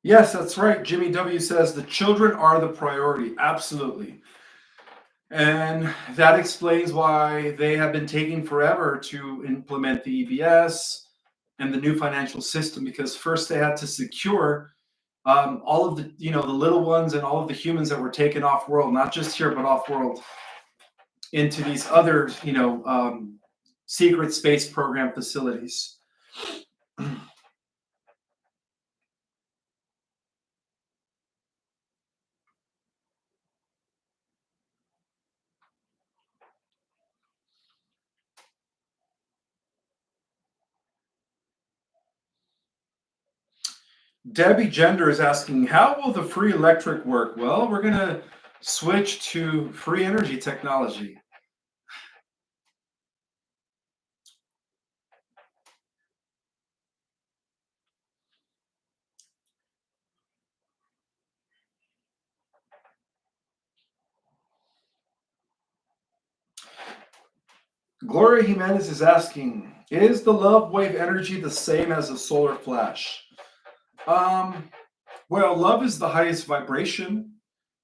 Yes, that's right. Jimmy W says the children are the priority. Absolutely. And that explains why they have been taking forever to implement the EBS and the new financial system, because first they had to secure all of the little ones and all of the humans that were taken off world, not just here, but off world, into these other, secret space program facilities. Debbie Gender is asking, how will the free electric work? Well, we're going to switch to free energy technology. Gloria Jimenez is asking, is the love wave energy the same as a solar flash? Well, love is the highest vibration.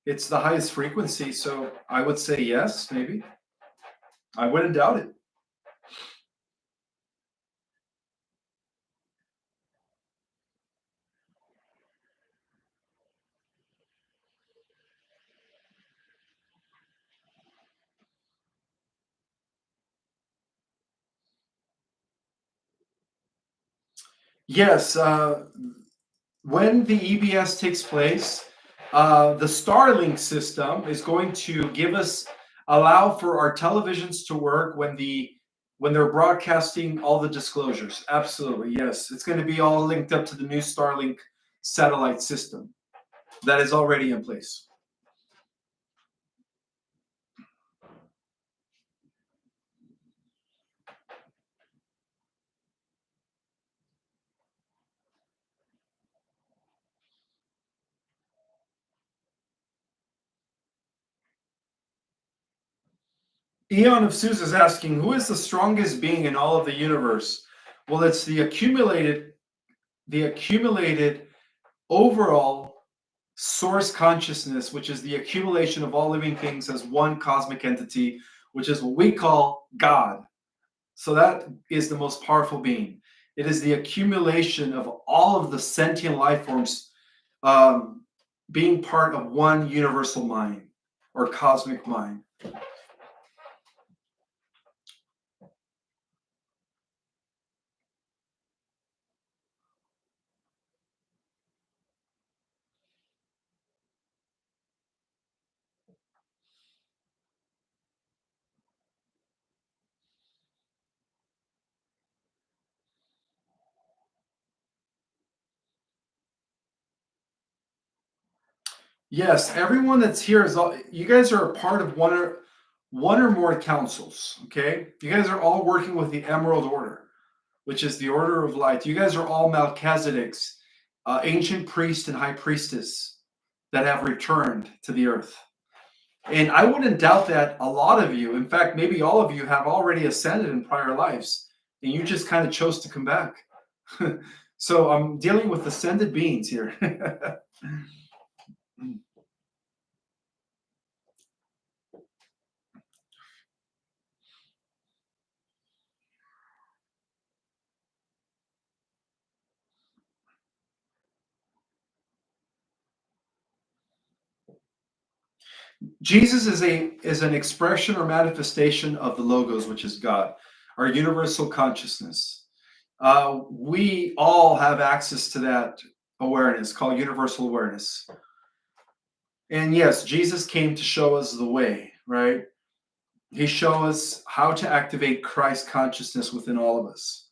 It's the highest frequency. So I would say yes, maybe. I wouldn't doubt it. Yes, when the EBS takes place, the Starlink system is going to allow for our televisions to work when the when they're broadcasting all the disclosures. Absolutely, yes. It's going to be all linked up to the new Starlink satellite system that is already in place. Eon of Suz is asking, who is the strongest being in all of the universe? Well, it's the accumulated overall source consciousness, which is the accumulation of all living things as one cosmic entity, which is what we call God. So that is the most powerful being. It is the accumulation of all of the sentient life forms being part of one universal mind or cosmic mind. Yes, everyone that's here is all, you guys are a part of one or more councils, okay? You guys are all working with the Emerald Order, which is the Order of Light. You guys are all Melchizedek's ancient priest and high priestess that have returned to the earth. And I wouldn't doubt that a lot of you, in fact, maybe all of you have already ascended in prior lives, and you just kind of chose to come back. So I'm dealing with ascended beings here. Jesus is an expression or manifestation of the Logos, which is God, our universal consciousness. We all have access to that awareness called universal awareness. And yes, Jesus came to show us the way, right? He showed us how to activate Christ consciousness within all of us.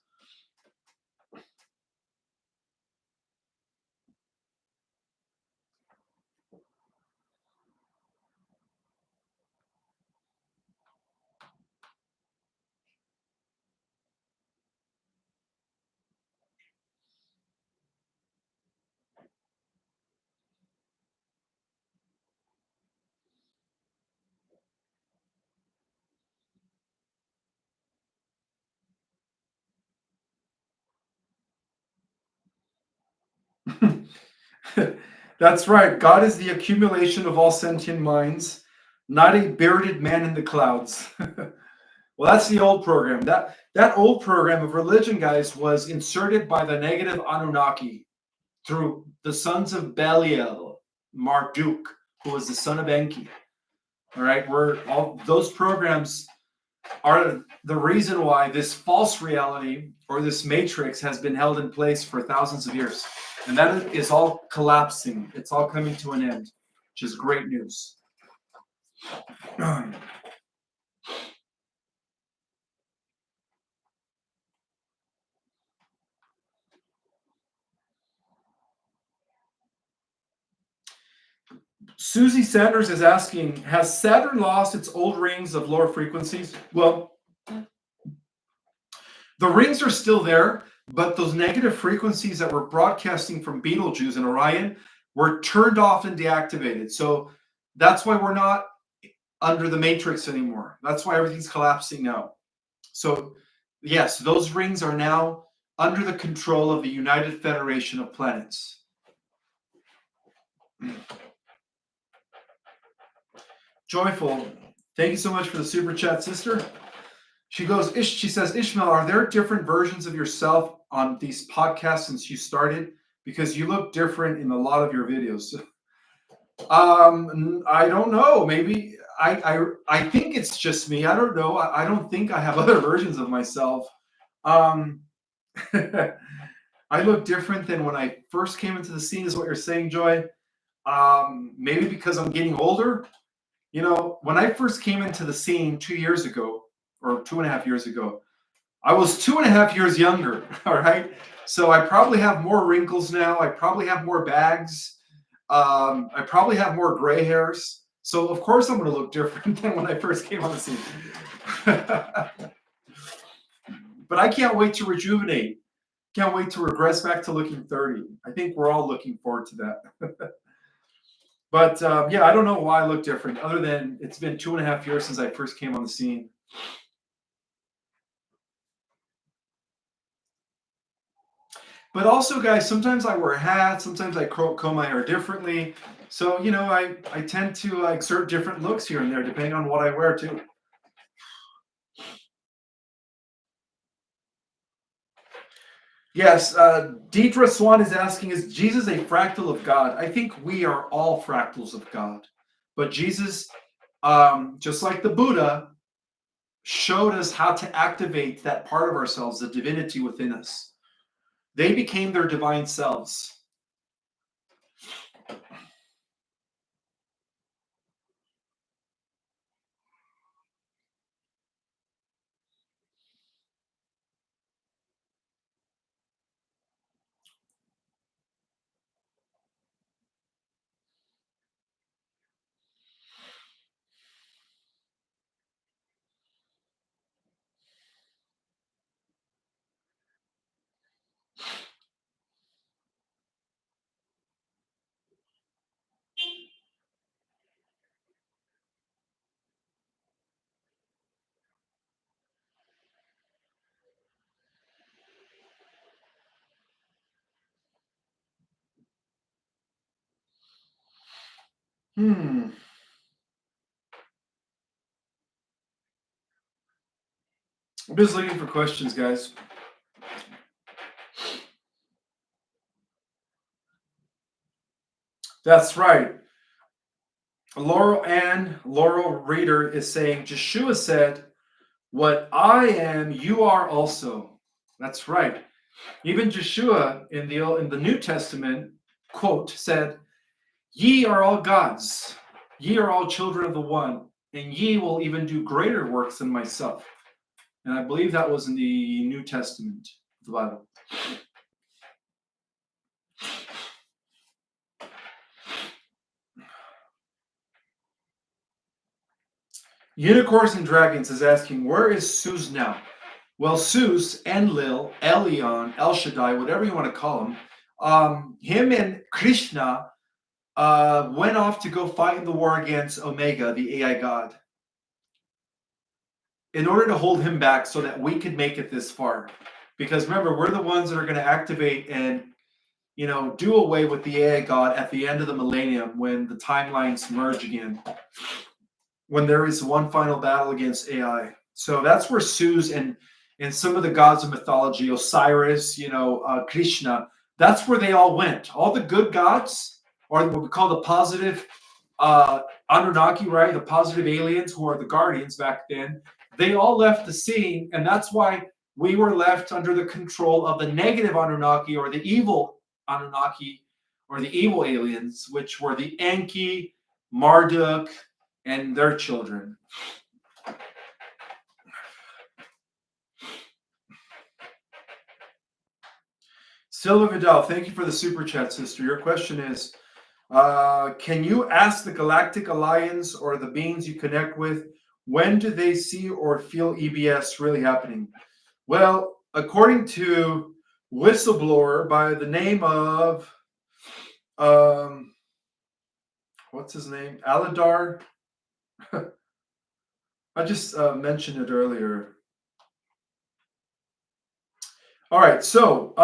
That's right. God is the accumulation of all sentient minds, not a bearded man in the clouds. Well, that's the old program. That old program of religion, guys, was inserted by the negative Anunnaki through the sons of Belial, Marduk, who was the son of Enki. All right, where all those programs are the reason why this false reality or this matrix has been held in place for thousands of years. And that is all collapsing. It's all coming to an end, which is great news. Susie Sanders is asking, has Saturn lost its old rings of lower frequencies? Well, the rings are still there, but those negative frequencies that were broadcasting from Betelgeuse and Orion were turned off and deactivated. So that's why we're not under the matrix anymore. That's why everything's collapsing now. So yes, those rings are now under the control of the United Federation of Planets. Joyful, thank you so much for the super chat, sister. She says, Ishmael, are there different versions of yourself on these podcasts since you started? Because you look different in a lot of your videos. I don't know. Maybe I think it's just me. I don't know. I don't think I have other versions of myself. I look different than when I first came into the scene, is what you're saying, Joy. Maybe because I'm getting older. You know, when I first came into the scene 2 years ago, or 2.5 years ago, I was 2.5 years younger. All right. So I probably have more wrinkles now. I probably have more bags. I probably have more gray hairs. So of course I'm going to look different than when I first came on the scene. But I can't wait to rejuvenate. Can't wait to regress back to looking 30. I think we're all looking forward to that. But yeah, I don't know why I look different, other than it's been 2.5 years since I first came on the scene. But also, guys, sometimes I wear hats. Sometimes I comb my hair differently. So, I tend to exert different looks here and there, depending on what I wear, too. Yes, Deidre Swan is asking, is Jesus a fractal of God? I think we are all fractals of God. But Jesus, just like the Buddha, showed us how to activate that part of ourselves, the divinity within us. They became their divine selves. Hmm. I'm just looking for questions, guys. That's right. Laurel Reader is saying, Joshua said, what I am, you are also. That's right. Even Joshua in the New Testament, quote, said, ye are all gods, ye are all children of the one, and ye will even do greater works than myself. And I believe that was in the New Testament of the Bible. Unicorns and Dragons is asking, where is Zeus now? Well, Zeus, Enlil, Elion, El Shaddai, whatever you want to call him and Krishna went off to go fight in the war against Omega, the AI god, in order to hold him back so that we could make it this far. Because remember, we're the ones that are going to activate and do away with the AI god at the end of the millennium when the timelines merge again, when there is one final battle against AI. So that's where Zeus and some of the gods of mythology, Osiris, Krishna, that's where they all went. All the good gods, or what we call the positive Anunnaki, right? The positive aliens who are the guardians back then, they all left the scene. And that's why we were left under the control of the negative Anunnaki, or the evil Anunnaki, or the evil aliens, which were the Enki, Marduk, and their children. Silva Vidal, thank you for the super chat, sister. Your question is, can you ask the Galactic Alliance or the beings you connect with, when do they see or feel EBS really happening? Well, according to Whistleblower by the name of, what's his name? Aladar. I just mentioned it earlier. All right, so,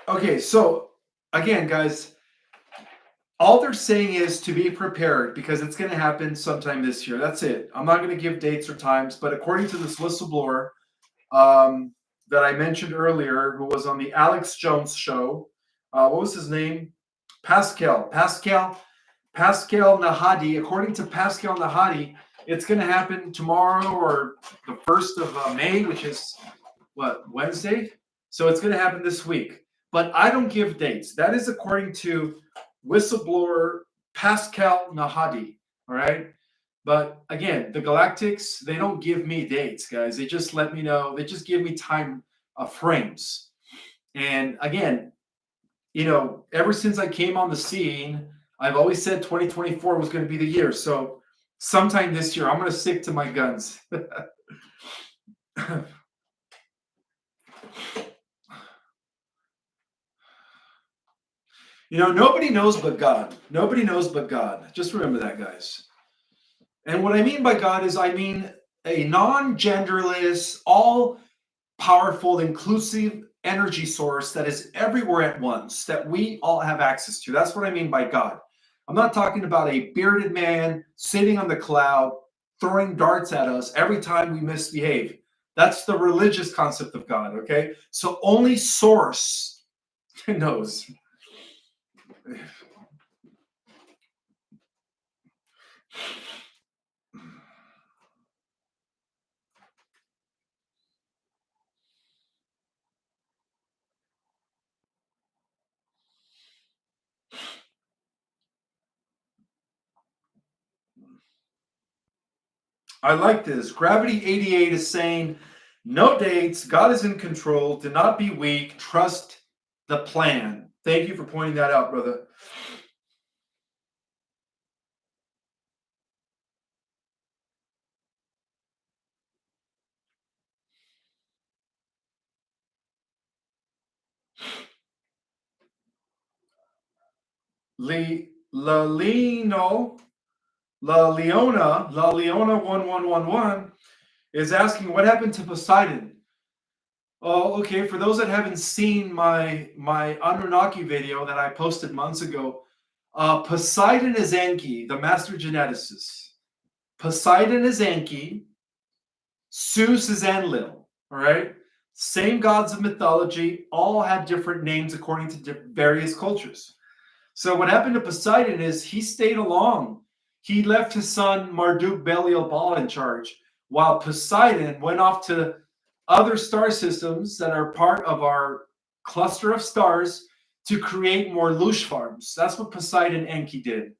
okay, so again, guys, all they're saying is to be prepared because it's going to happen sometime this year. That's it. I'm not going to give dates or times, but according to this whistleblower that I mentioned earlier, who was on the Alex Jones show, what was his name? Pascal Nahadi. According to Pascal Nahadi, it's going to happen tomorrow or the 1st of May, which is what, Wednesday? So it's going to happen this week. But I don't give dates. That is according to whistleblower Pascal Nahadi. All right. But again, the Galactics, they don't give me dates, guys. They just let me know. They just give me time frames. And again, ever since I came on the scene, I've always said 2024 was going to be the year. So sometime this year, I'm going to stick to my guns. Nobody knows but God. Nobody knows but God. Just remember that, guys. And what I mean by God is I mean a non-genderless, all-powerful, inclusive energy source that is everywhere at once, that we all have access to. That's what I mean by God. I'm not talking about a bearded man sitting on the cloud throwing darts at us every time we misbehave. That's the religious concept of God, okay? So only source knows. I like this. Gravity 88 is saying, no dates, God is in control, do not be weak, trust the plan. Thank you for pointing that out, brother. Lalino, La Leona 1111 is asking what happened to Poseidon. Oh, okay. For those that haven't seen my Anunnaki video that I posted months ago, Poseidon is Enki, the master geneticist. Poseidon is Enki. Zeus is Enlil. All right. Same gods of mythology, all had different names according to various cultures. So what happened to Poseidon is he stayed along. He left his son Marduk Belial Baal in charge, while Poseidon went off to other star systems that are part of our cluster of stars to create more loosh farms. That's what Poseidon Enki did.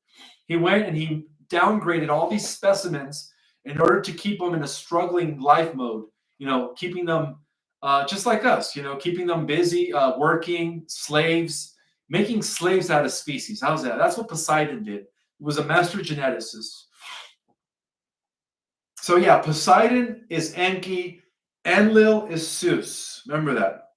He went and he downgraded all these specimens in order to keep them in a struggling life mode, keeping them just like us, keeping them busy, working, slaves, making slaves out of species. How's that? That's what Poseidon did. He was a master geneticist. So yeah, Poseidon is Enki, Enlil is Zeus. Remember that.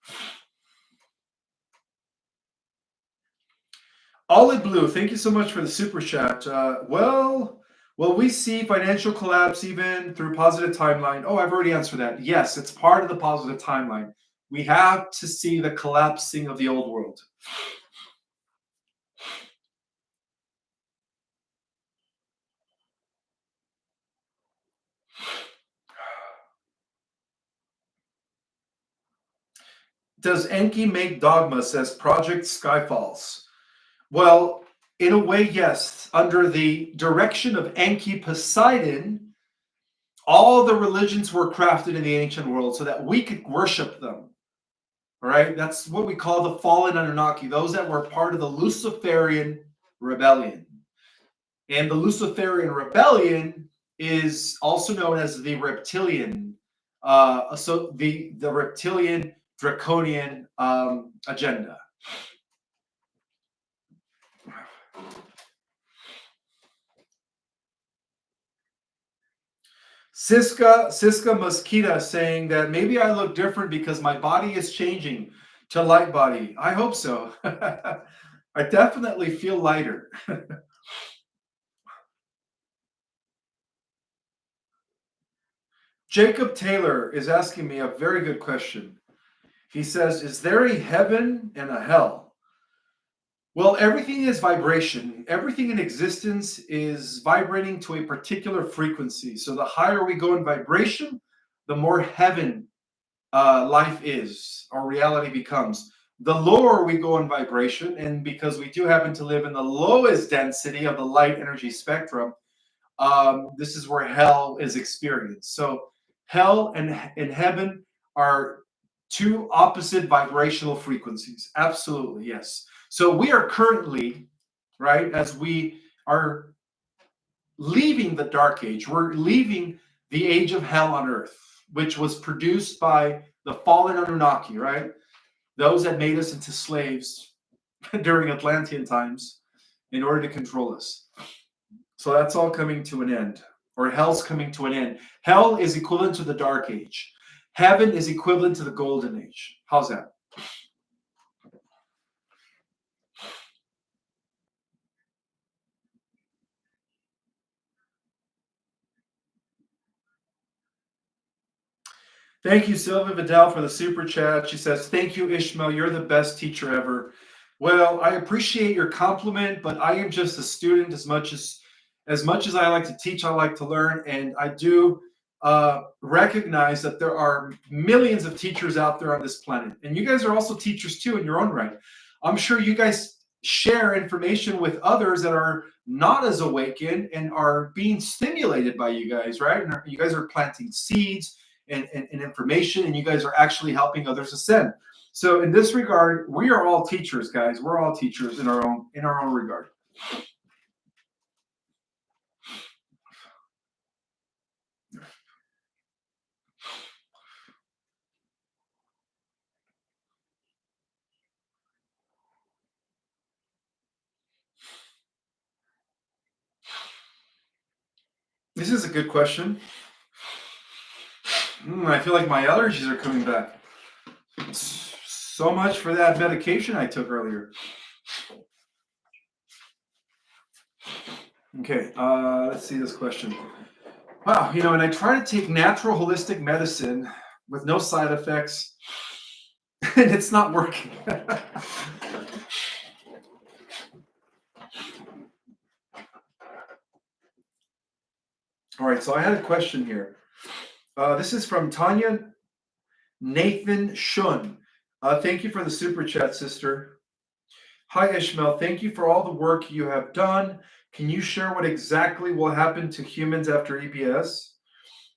Olive Blue, thank you so much for the super chat. Well, will we see financial collapse even through positive timeline? Oh, I've already answered that. Yes, it's part of the positive timeline. We have to see the collapsing of the old world. Does Enki make dogma, says Project Skyfalls? Well, in a way, yes. Under the direction of Enki Poseidon, all the religions were crafted in the ancient world so that we could worship them. All right, that's what we call the fallen Anunnaki, those that were part of the Luciferian rebellion. And the Luciferian rebellion is also known as the reptilian, so the reptilian draconian agenda. Siska Mosquita saying that maybe I look different because my body is changing to light body. I hope so. I definitely feel lighter. Jacob Taylor is asking me a very good question. He says, is there a heaven and a hell? Well, everything is vibration. Everything in existence is vibrating to a particular frequency. So the higher we go in vibration, the more heaven life is, or reality becomes. The lower we go in vibration, and because we do happen to live in the lowest density of the light energy spectrum, this is where hell is experienced. So hell and heaven are two opposite vibrational frequencies. Absolutely, yes. So we are currently, right, as we are leaving the Dark Age. We're leaving the age of hell on Earth, which was produced by the fallen Anunnaki, right? Those that made us into slaves during Atlantean times in order to control us. So that's all coming to an end, or hell's coming to an end. Hell is equivalent to the Dark Age. Heaven is equivalent to the Golden Age. How's that? Thank you, Sylvia Vidal, for the super chat. She says, "Thank you, Ishmael. You're the best teacher ever." Well, I appreciate your compliment, but I am just a student as much as I like to teach, I like to learn, and I do recognize that there are millions of teachers out there on this planet, and you guys are also teachers too in your own right. I'm sure you guys share information with others that are not as awakened and are being stimulated by you guys, right? And you guys are planting seeds and information, and you guys are actually helping others ascend. So in this regard, we are all teachers, guys. We're all teachers in our own regard. This is a good question. I feel like my allergies are coming back. So much for that medication I took earlier. Okay, let's see this question. Wow, and I try to take natural holistic medicine with no side effects, and it's not working. All right, so I had a question here. This is from Tanya Nathan Shun. Thank you for the super chat, sister. Hi, Ishmael. Thank you for all the work you have done. Can you share what exactly will happen to humans after EBS?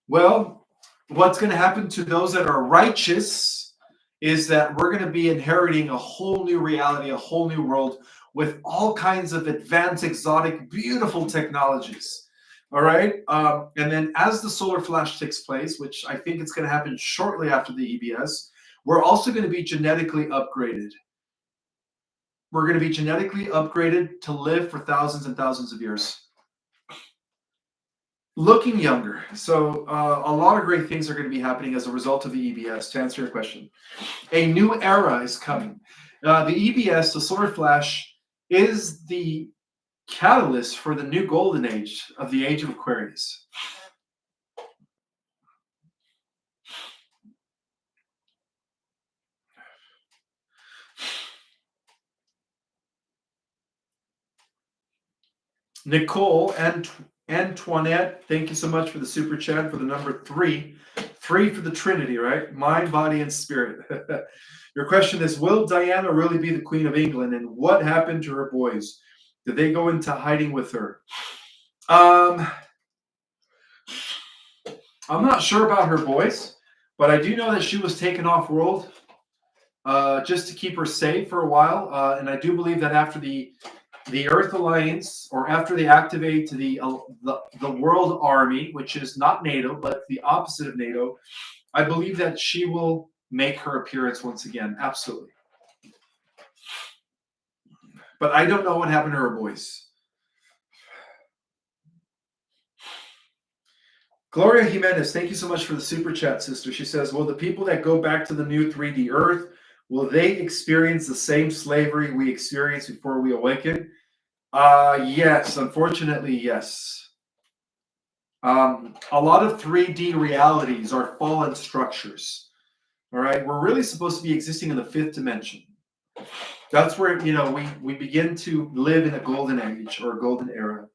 Well, what's going to happen to those that are righteous is that we're going to be inheriting a whole new reality, a whole new world with all kinds of advanced, exotic, beautiful technologies. All right. And then as the solar flash takes place, which I think it's going to happen shortly after the EBS, we're also going to be genetically upgraded. We're going to be genetically upgraded to live for thousands and thousands of years. Looking younger. So a lot of great things are going to be happening as a result of the EBS, to answer your question. A new era is coming. The EBS, the solar flash, is the catalyst for the new golden age of the age of Aquarius. Nicole and Antoinette, thank you so much for the super chat for the number 3. 3 for the Trinity, right? Mind, body, and spirit. Your question is, will Diana really be the Queen of England? And what happened to her boys? Did they go into hiding with her? I'm not sure about her boys, but I do know that she was taken off world just to keep her safe for a while. And I do believe that after the Earth Alliance, or after they activate the World Army, which is not NATO, but the opposite of NATO, I believe that she will make her appearance once again. Absolutely. But I don't know what happened to her boys. Gloria Jimenez, thank you so much for the super chat, sister. She says, will the people that go back to the new 3D Earth, will they experience the same slavery we experienced before we awaken? Yes, unfortunately, yes. A lot of 3D realities are fallen structures. All right, we're really supposed to be existing in the 5th dimension. That's where we begin to live in a golden age or a golden era.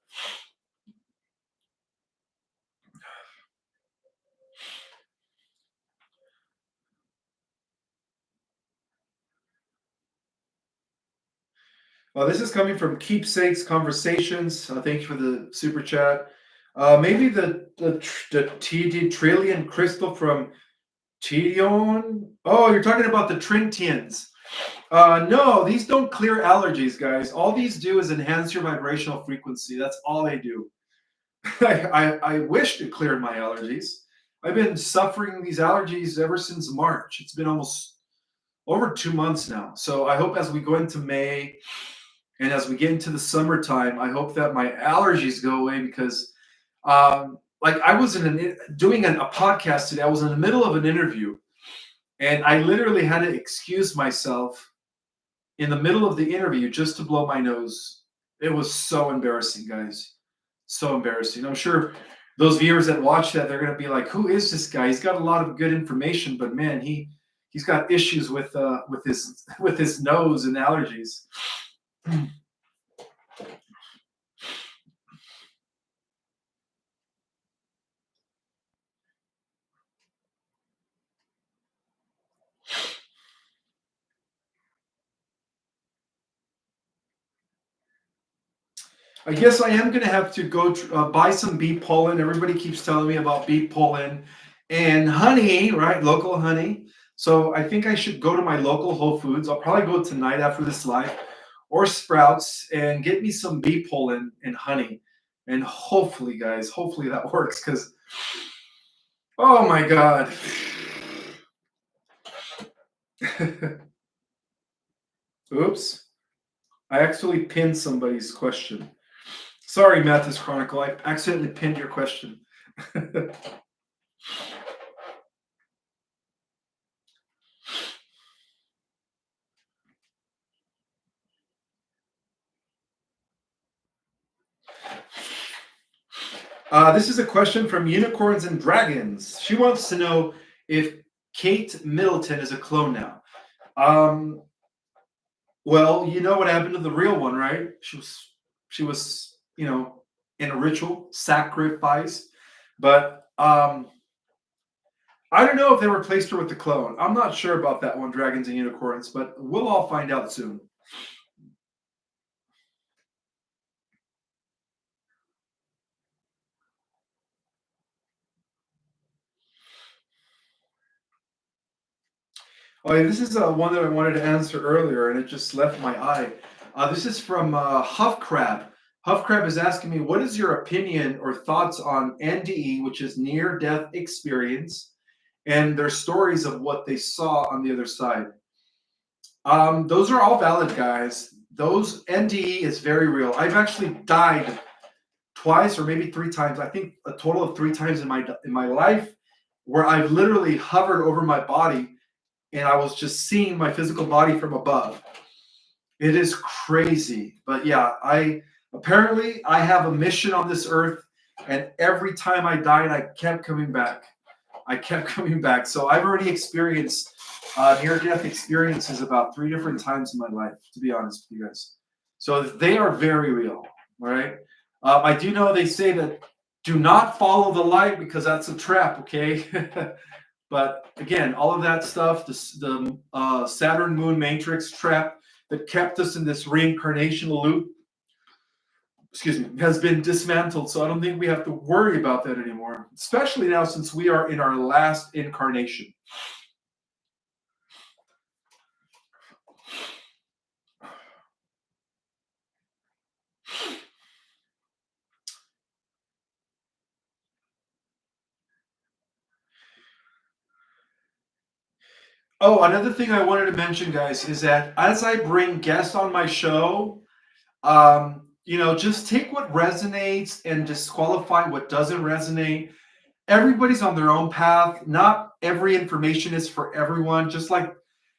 This is coming from Keepsakes Conversations. Thank you for the super chat. Maybe the TD Trillion crystal from Tidion. Oh, you're talking about the Trintians. No, these don't clear allergies, guys. All these do is enhance your vibrational frequency. That's all they do. I wished it cleared my allergies. I've been suffering these allergies ever since March. It's been almost over 2 months now. So I hope as we go into May and as we get into the summertime, I hope that my allergies go away because, like, I was doing a podcast today. I was in the middle of an interview, and I literally had to excuse myself in the middle of the interview just to blow my nose. It was so embarrassing, guys. So embarrassing. I'm sure those viewers that watch that, they're gonna be like, "Who is this guy? He's got a lot of good information, but man, he's got issues with his with his nose and allergies." I guess I am gonna have to go buy some bee pollen. Everybody keeps telling me about bee pollen and honey, right? Local honey. So I think I should go to my local Whole Foods. I'll probably go tonight after this live, or Sprouts, and get me some bee pollen and honey. And hopefully, guys, hopefully that works. Because oh my god. Oops. I actually pinned somebody's question. Sorry, Mathis Chronicle. I accidentally pinned your question. This is a question from Unicorns and Dragons. She wants to know if Kate Middleton is a clone now. Um, well, you know what happened to the real one, right? She was, in a ritual sacrifice. But I don't know if they replaced her with the clone. I'm not sure about that one, Dragons and Unicorns, but we'll all find out soon. Oh, yeah, this is one that I wanted to answer earlier, and it just left my eye. This is from Huff Crab. Huff Crab is asking me, what is your opinion or thoughts on NDE, which is near-death experience, and their stories of what they saw on the other side? Those are all valid, guys. Those NDE is very real. I've actually died twice or maybe three times. I think a total of three times in my life, where I've literally hovered over my body and I was just seeing my physical body from above. It is crazy. But yeah, I have a mission on this earth, and every time I died, I kept coming back. I kept coming back. So I've already experienced near-death experiences about three different times in my life, to be honest with you guys. So they are very real, all right? I do know they say that do not follow the light because that's a trap, okay? But again, all of that stuff, the Saturn Moon Matrix trap that kept us in this reincarnation loop, excuse me, has been dismantled. So I don't think we have to worry about that anymore, especially now since we are in our last incarnation. Oh, another thing I wanted to mention, guys, is that as I bring guests on my show, just take what resonates and disqualify what doesn't resonate. Everybody's on their own path. Not every information is for everyone. Just like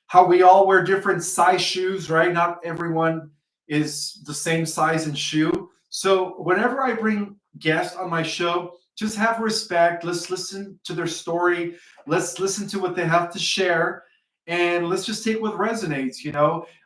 how we all wear different size shoes, right? Not everyone is the same size and shoe. So whenever I bring guests on my show, just have respect. Let's listen to their story. Let's listen to what they have to share. And let's just take what resonates,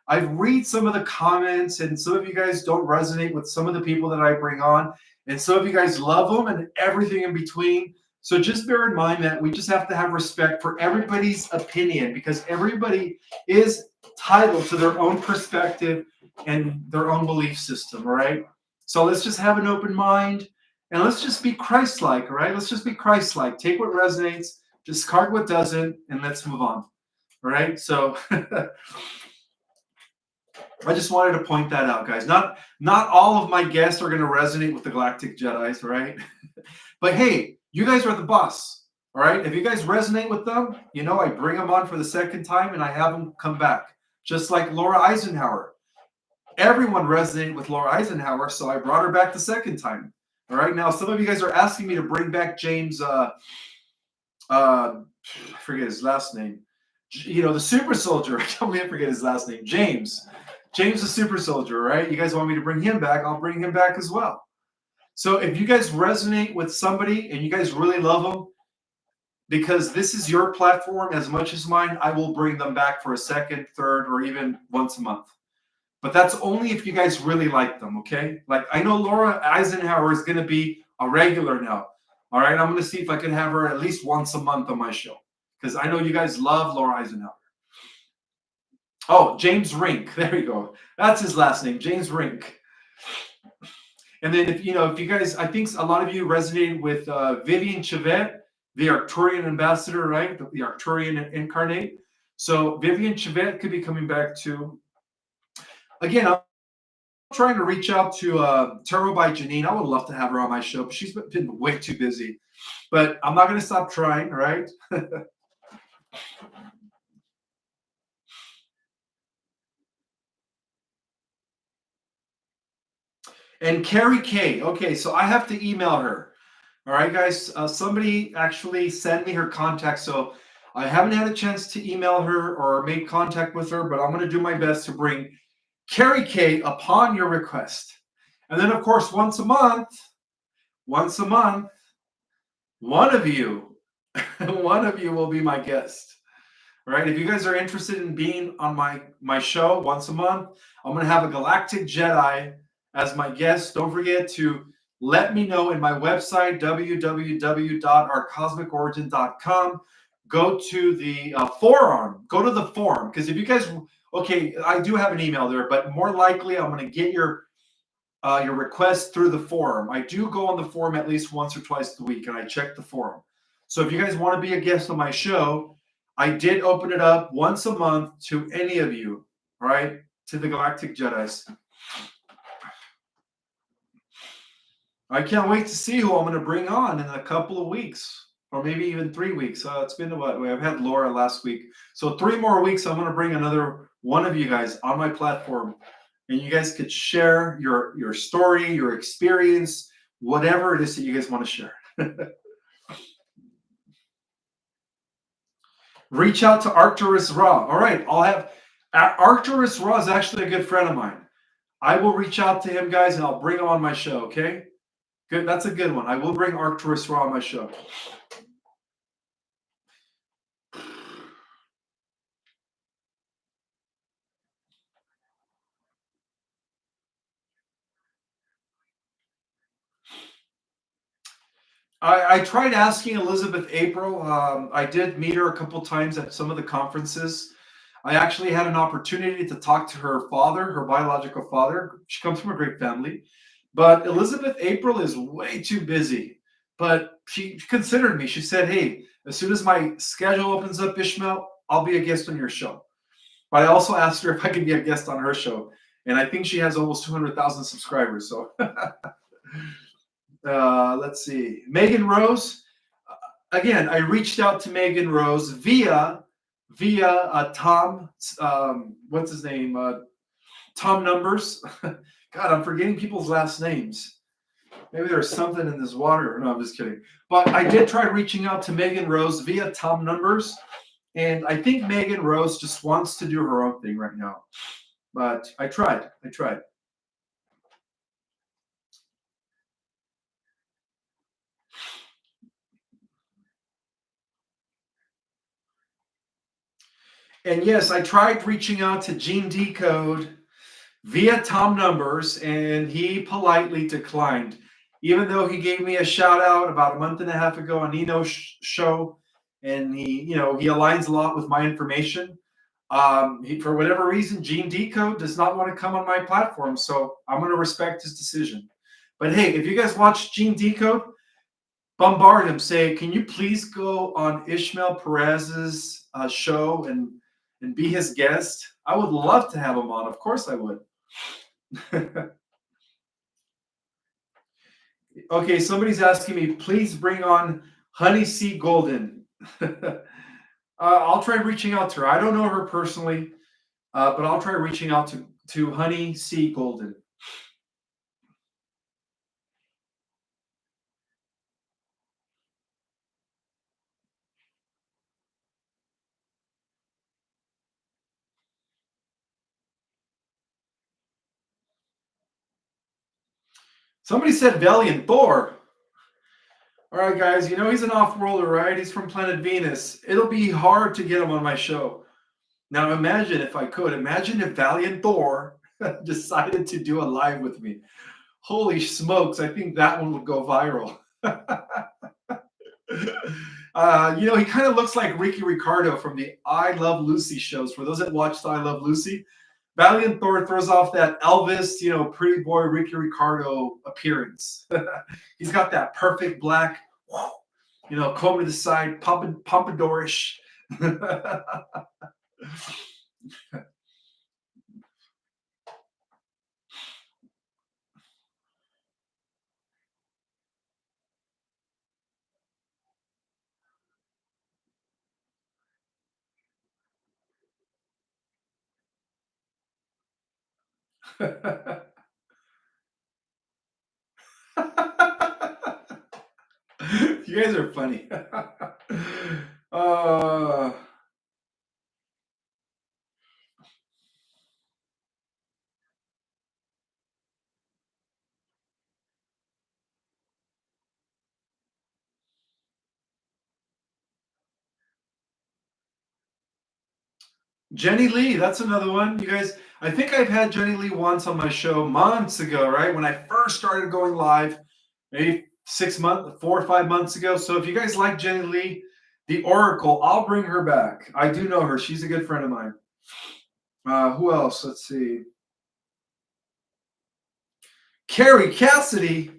I read some of the comments, and some of you guys don't resonate with some of the people that I bring on, and some of you guys love them and everything in between. So just bear in mind that we just have to have respect for everybody's opinion, because everybody is titled to their own perspective and their own belief system, all right? So let's just have an open mind, and let's just be Christ-like, all right? Let's just be Christ-like. Take what resonates, discard what doesn't, and let's move on, all right? So I just wanted to point that out, guys. Not all of my guests are going to resonate with the Galactic Jedis, right? But hey, you guys are the boss, all right? If you guys resonate with them, I bring them on for the second time and I have them come back. Just like Laura Eisenhower. Everyone resonated with Laura Eisenhower, so I brought her back the second time. All right, now some of you guys are asking me to bring back James, I forget his last name. The super soldier. I can't believe I forget his last name. James the super soldier, right? You guys want me to bring him back? I'll bring him back as well. So if you guys resonate with somebody and you guys really love them, because this is your platform as much as mine, I will bring them back for a second, third, or even once a month. But that's only if you guys really like them, okay? Like, I know Laura Eisenhower is going to be a regular now. All right, I'm going to see if I can have her at least once a month on my show, because I know you guys love Laura Eisenhower. Oh, James Rink. There you go. That's his last name, James Rink. And then if you guys, I think a lot of you resonated with Vivian Chevette, the Arcturian ambassador, right? The Arcturian incarnate. So Vivian Chevette could be coming back too. Again, I'm trying to reach out to Tarot by Janine. I would love to have her on my show, but she's been way too busy. But I'm not going to stop trying, all right? And Carrie K. Okay, so I have to email her. All right, guys. Somebody actually sent me her contact, so I haven't had a chance to email her or make contact with her, but I'm going to do my best to bring Carrie K upon your request. And then, of course, once a month, one of you will be my guest. All right. If you guys are interested in being on my show once a month, I'm going to have a Galactic Jedi as my guest. Don't forget to let me know in my website, www.ourcosmicorigin.com. Go to the forum. Go to the forum. Because if you guys, okay, I do have an email there, but more likely I'm going to get your request through the forum. I do go on the forum at least once or twice a week, and I check the forum. So if you guys want to be a guest on my show, I did open it up once a month to any of you, all right, to the Galactic Jedis. I can't wait to see who I'm going to bring on in a couple of weeks, or maybe even 3 weeks. It's been what? I've had Laura last week. So 3 more weeks, I'm going to bring another one of you guys on my platform. And you guys could share your story, your experience, whatever it is that you guys want to share. Reach out to Arcturus Ra. All right, I'll have Arcturus Ra is actually a good friend of mine. I will reach out to him, guys, and I'll bring him on my show, okay? Good. That's a good one. I will bring Arcturus Ra on my show. I tried asking Elizabeth April. I did meet her a couple times at some of the conferences. I actually had an opportunity to talk to her father, her biological father. She comes from a great family. But Elizabeth April is way too busy. But she considered me. She said, hey, as soon as my schedule opens up, Ishmael, I'll be a guest on your show. But I also asked her if I could be a guest on her show. And I think she has almost 200,000 subscribers. So let's see. Megan Rose. Again, I reached out to Megan Rose via Tom. What's his name? Tom Numbers. God, I'm forgetting people's last names. Maybe there's something in this water. No, I'm just kidding. But I did try reaching out to Megan Rose via Tom Numbers. And I think Megan Rose just wants to do her own thing right now. But I tried. And yes, I tried reaching out to Gene Decode via Tom Numbers, and he politely declined. Even though he gave me a shout out about a month and a half ago on Nino's show, and he aligns a lot with my information. For whatever reason, Gene Decode does not want to come on my platform, so I'm going to respect his decision. But hey, if you guys watch Gene Decode, bombard him. Say, can you please go on Ishmael Perez's show and and be his guest. I would love to have him on. Of course I would. Okay, somebody's asking me, please bring on Honey C. Golden. I'll try reaching out to her. I don't know her personally, but I'll try reaching out to Honey C. Golden. Somebody said Valiant Thor. All right, guys, you know he's an off-worlder, right? He's from planet Venus. It'll be hard to get him on my show. Now, imagine if I could. Imagine if Valiant Thor decided to do a live with me. Holy smokes, I think that one would go viral. You know, he kind of looks like Ricky Ricardo from the I Love Lucy shows. For those that watched I Love Lucy, Valiant Thor throws off that Elvis, you know, pretty boy Ricky Ricardo appearance. He's got that perfect black, you know, comb to the side, pompadourish. You guys are funny. uh, Jenny Lee, that's another one. You guys, I think I've had Jenny Lee once on my show months ago, right? When I first started going live, maybe 4 or 5 months ago. So if you guys like Jenny Lee, the Oracle, I'll bring her back. I do know her. She's a good friend of mine. Who else? Let's see. Carrie Cassidy.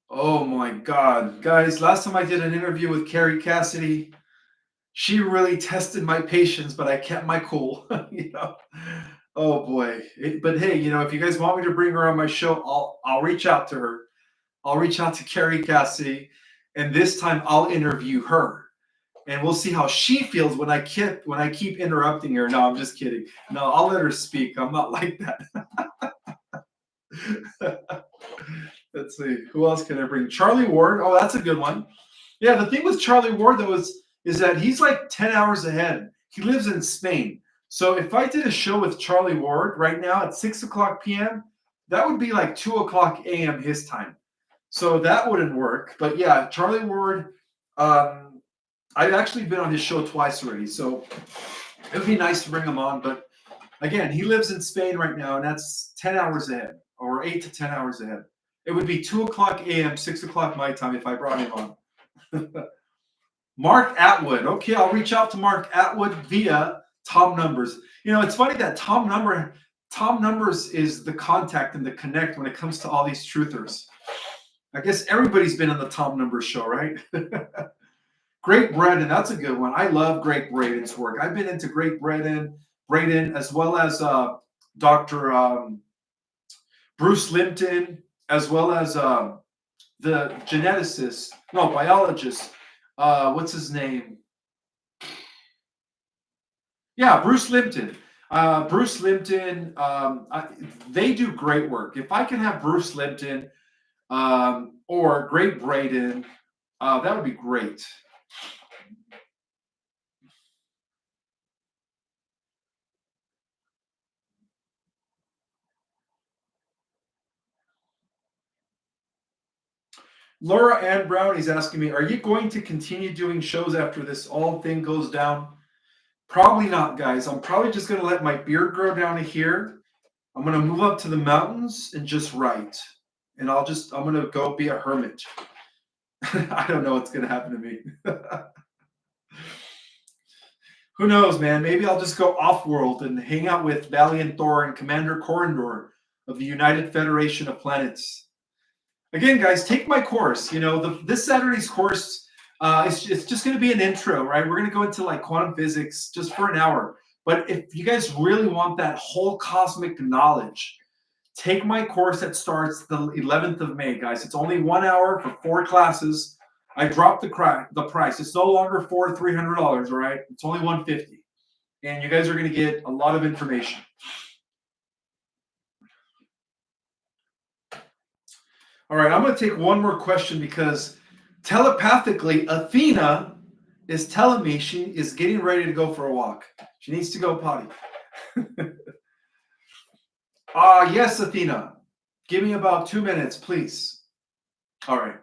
Oh my God. Guys, last time I did an interview with Carrie Cassidy, she really tested my patience, but I kept my cool. You know, oh boy. But hey, you know, if you guys want me to bring her on my show, I'll reach out to her. I'll reach out to Carrie Cassidy, and this time I'll interview her, and we'll see how she feels when I keep interrupting her. No, I'm just kidding. No, I'll let her speak. I'm not like that. Let's see. Who else can I bring? Charlie Ward. Oh, that's a good one. Yeah, the thing with Charlie Ward though is that he's like 10 hours ahead. He lives in Spain. So if I did a show with Charlie Ward right now at 6 o'clock p.m., that would be like 2 o'clock a.m. his time. So that wouldn't work. But yeah, Charlie Ward, I've actually been on his show twice already. So it would be nice to bring him on. But again, he lives in Spain right now, and that's 10 hours ahead, or 8 to 10 hours ahead. It would be 2 o'clock a.m., 6 o'clock my time if I brought him on. Mark Atwood. Okay, I'll reach out to Mark Atwood via Tom Numbers. You know, it's funny that Tom Numbers is the contact and the connect when it comes to all these truthers. I guess everybody's been on the Tom Numbers show, right? Great Braden, that's a good one. I love Great Braden's work. I've been into Great Braden as well as Dr. Bruce Limpton, as well as the biologist. What's his name? Yeah, Bruce Limpton. Bruce Limpton, they do great work. If I can have Bruce Limpton or Great Braden, that would be great. Laura Ann Brown is asking me, are you going to continue doing shows after this all thing goes down? Probably not, guys. I'm probably just going to let my beard grow down to here. I'm going to move up to the mountains and just write. And I'm going to go be a hermit. I don't know what's going to happen to me. Who knows, man? Maybe I'll just go off-world and hang out with Valiant Thor and Commander Corondor of the United Federation of Planets. Again, guys, take my course. You know, this Saturday's course, it's just going to be an intro, right? We're going to go into like quantum physics just for an hour. But if you guys really want that whole cosmic knowledge, take my course that starts the 11th of May, guys. It's only 1 hour for 4 classes. I dropped the price. It's no longer $300, all right? It's only $150. And you guys are going to get a lot of information. All right, I'm going to take one more question because telepathically, Athena is telling me she is getting ready to go for a walk. She needs to go potty. Yes, Athena. Give me about 2 minutes, please. All right.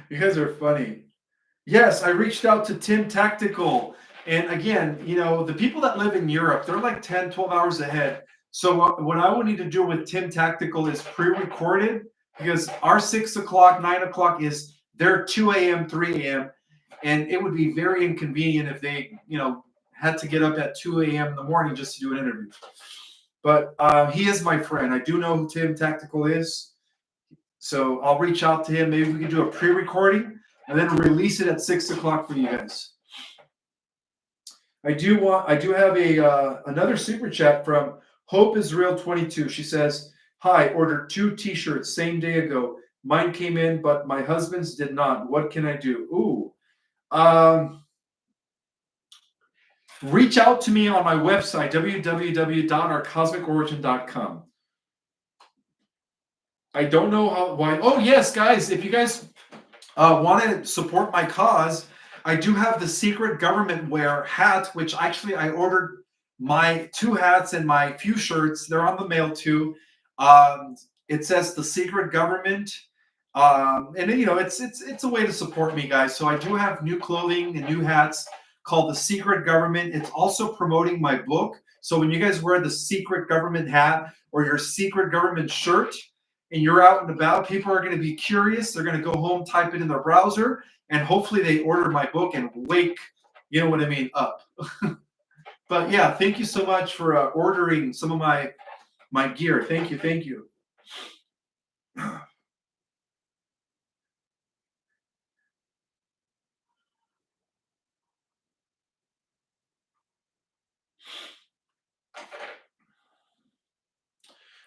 You guys are funny. Yes, I reached out to Tim Tactical. And again, the people that live in Europe, they're like 10, 12 hours ahead. So what I will need to do with Tim Tactical is pre-recorded because our 6 o'clock, 9 o'clock is their 2 a.m., 3 a.m. And it would be very inconvenient if they, had to get up at 2 a.m. in the morning just to do an interview. But he is my friend. I do know who Tim Tactical is. So I'll reach out to him. Maybe we can do a pre-recording and then release it at 6 o'clock for you guys. I do have another super chat from Hope is Real 22. She says, "Hi, ordered 2 t-shirts same day ago. Mine came in, but my husband's did not. What can I do?" Ooh. Reach out to me on my website, www.ourcosmicorigin.com. I don't know why. Oh, yes, guys, if you guys want to support my cause, I do have the Secret Government Wear hat, which actually I ordered my 2 hats and my few shirts. They're on the mail too. It says the Secret Government. And it's a way to support me, guys. So I do have new clothing and new hats called the Secret Government. It's also promoting my book. So when you guys wear the Secret Government hat or your Secret Government shirt and you're out and about, people are going to be curious. They're going to go home, type it in their browser, and hopefully they order my book and wake, up. But yeah, thank you so much for ordering some of my gear. Thank you.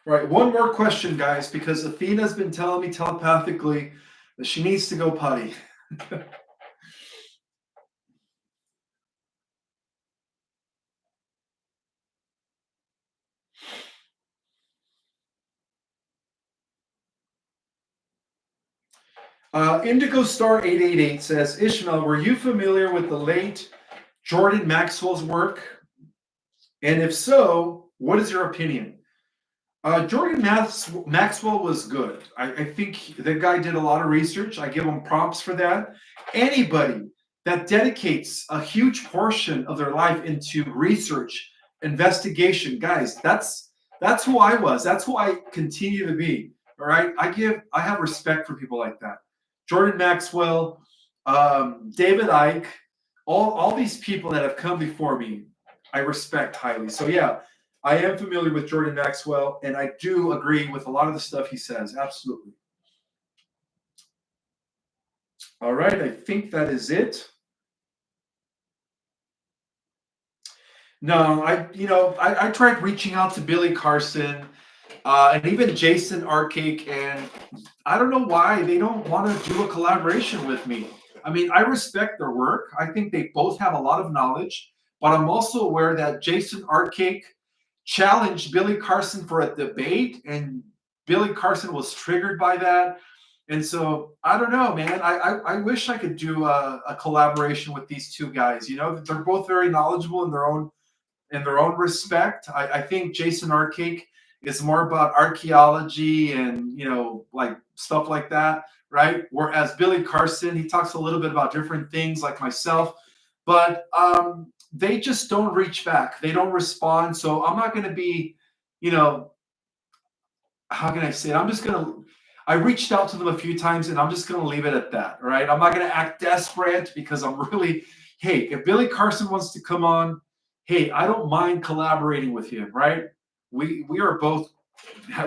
All right, one more question, guys, because Athena's been telling me telepathically that she needs to go potty. Indigo Star 888 says, "Ishmael, were you familiar with the late Jordan Maxwell's work? And if so, what is your opinion?" Jordan Maxwell was good. I think the guy did a lot of research. I give him props for that. Anybody that dedicates a huge portion of their life into research, investigation, guys, that's who I was. That's who I continue to be. All right. I have respect for people like that. Jordan Maxwell, David Icke, all these people that have come before me, I respect highly. So yeah, I am familiar with Jordan Maxwell, and I do agree with a lot of the stuff he says. Absolutely. All right, I think that is it. No, I tried reaching out to Billy Carson and even Jason Arkake, and I don't know why they don't want to do a collaboration with me. I mean, I respect their work. I think they both have a lot of knowledge, but I'm also aware that Jason Arkake challenged Billy Carson for a debate, and Billy Carson was triggered by that. And so I don't know, man. I wish I could do a collaboration with these two guys. They're both very knowledgeable in their own respect. I think Jason Arkake is more about archaeology and like stuff like that, right? Whereas Billy Carson, he talks a little bit about different things like myself, but they just don't reach back. They don't respond. So I'm not going to be, how can I say it? I reached out to them a few times and I'm just going to leave it at that, right? I'm not going to act desperate because I'm really, hey, if Billy Carson wants to come on, hey, I don't mind collaborating with him, right? We are both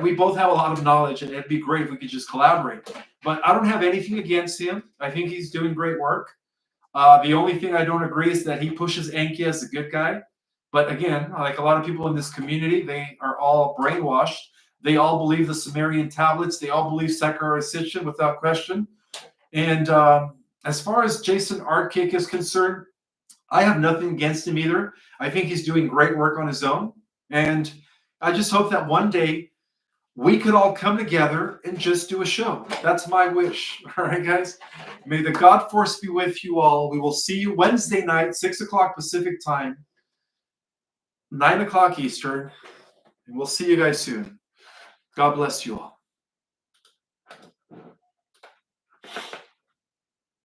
we both have a lot of knowledge, and it'd be great if we could just collaborate. But I don't have anything against him. I think he's doing great work. The only thing I don't agree is that he pushes Enki as the good guy. But again, like a lot of people in this community, they are all brainwashed. They all believe the Sumerian tablets. They all believe Sekar is Sitchin without question. And as far as Jason Artkick is concerned, I have nothing against him either. I think he's doing great work on his own. And I just hope that one day we could all come together and just do a show. That's my wish. All right, guys. May the God Force be with you all. We will see you Wednesday night, 6 o'clock Pacific time, 9 o'clock Eastern. And we'll see you guys soon. God bless you all.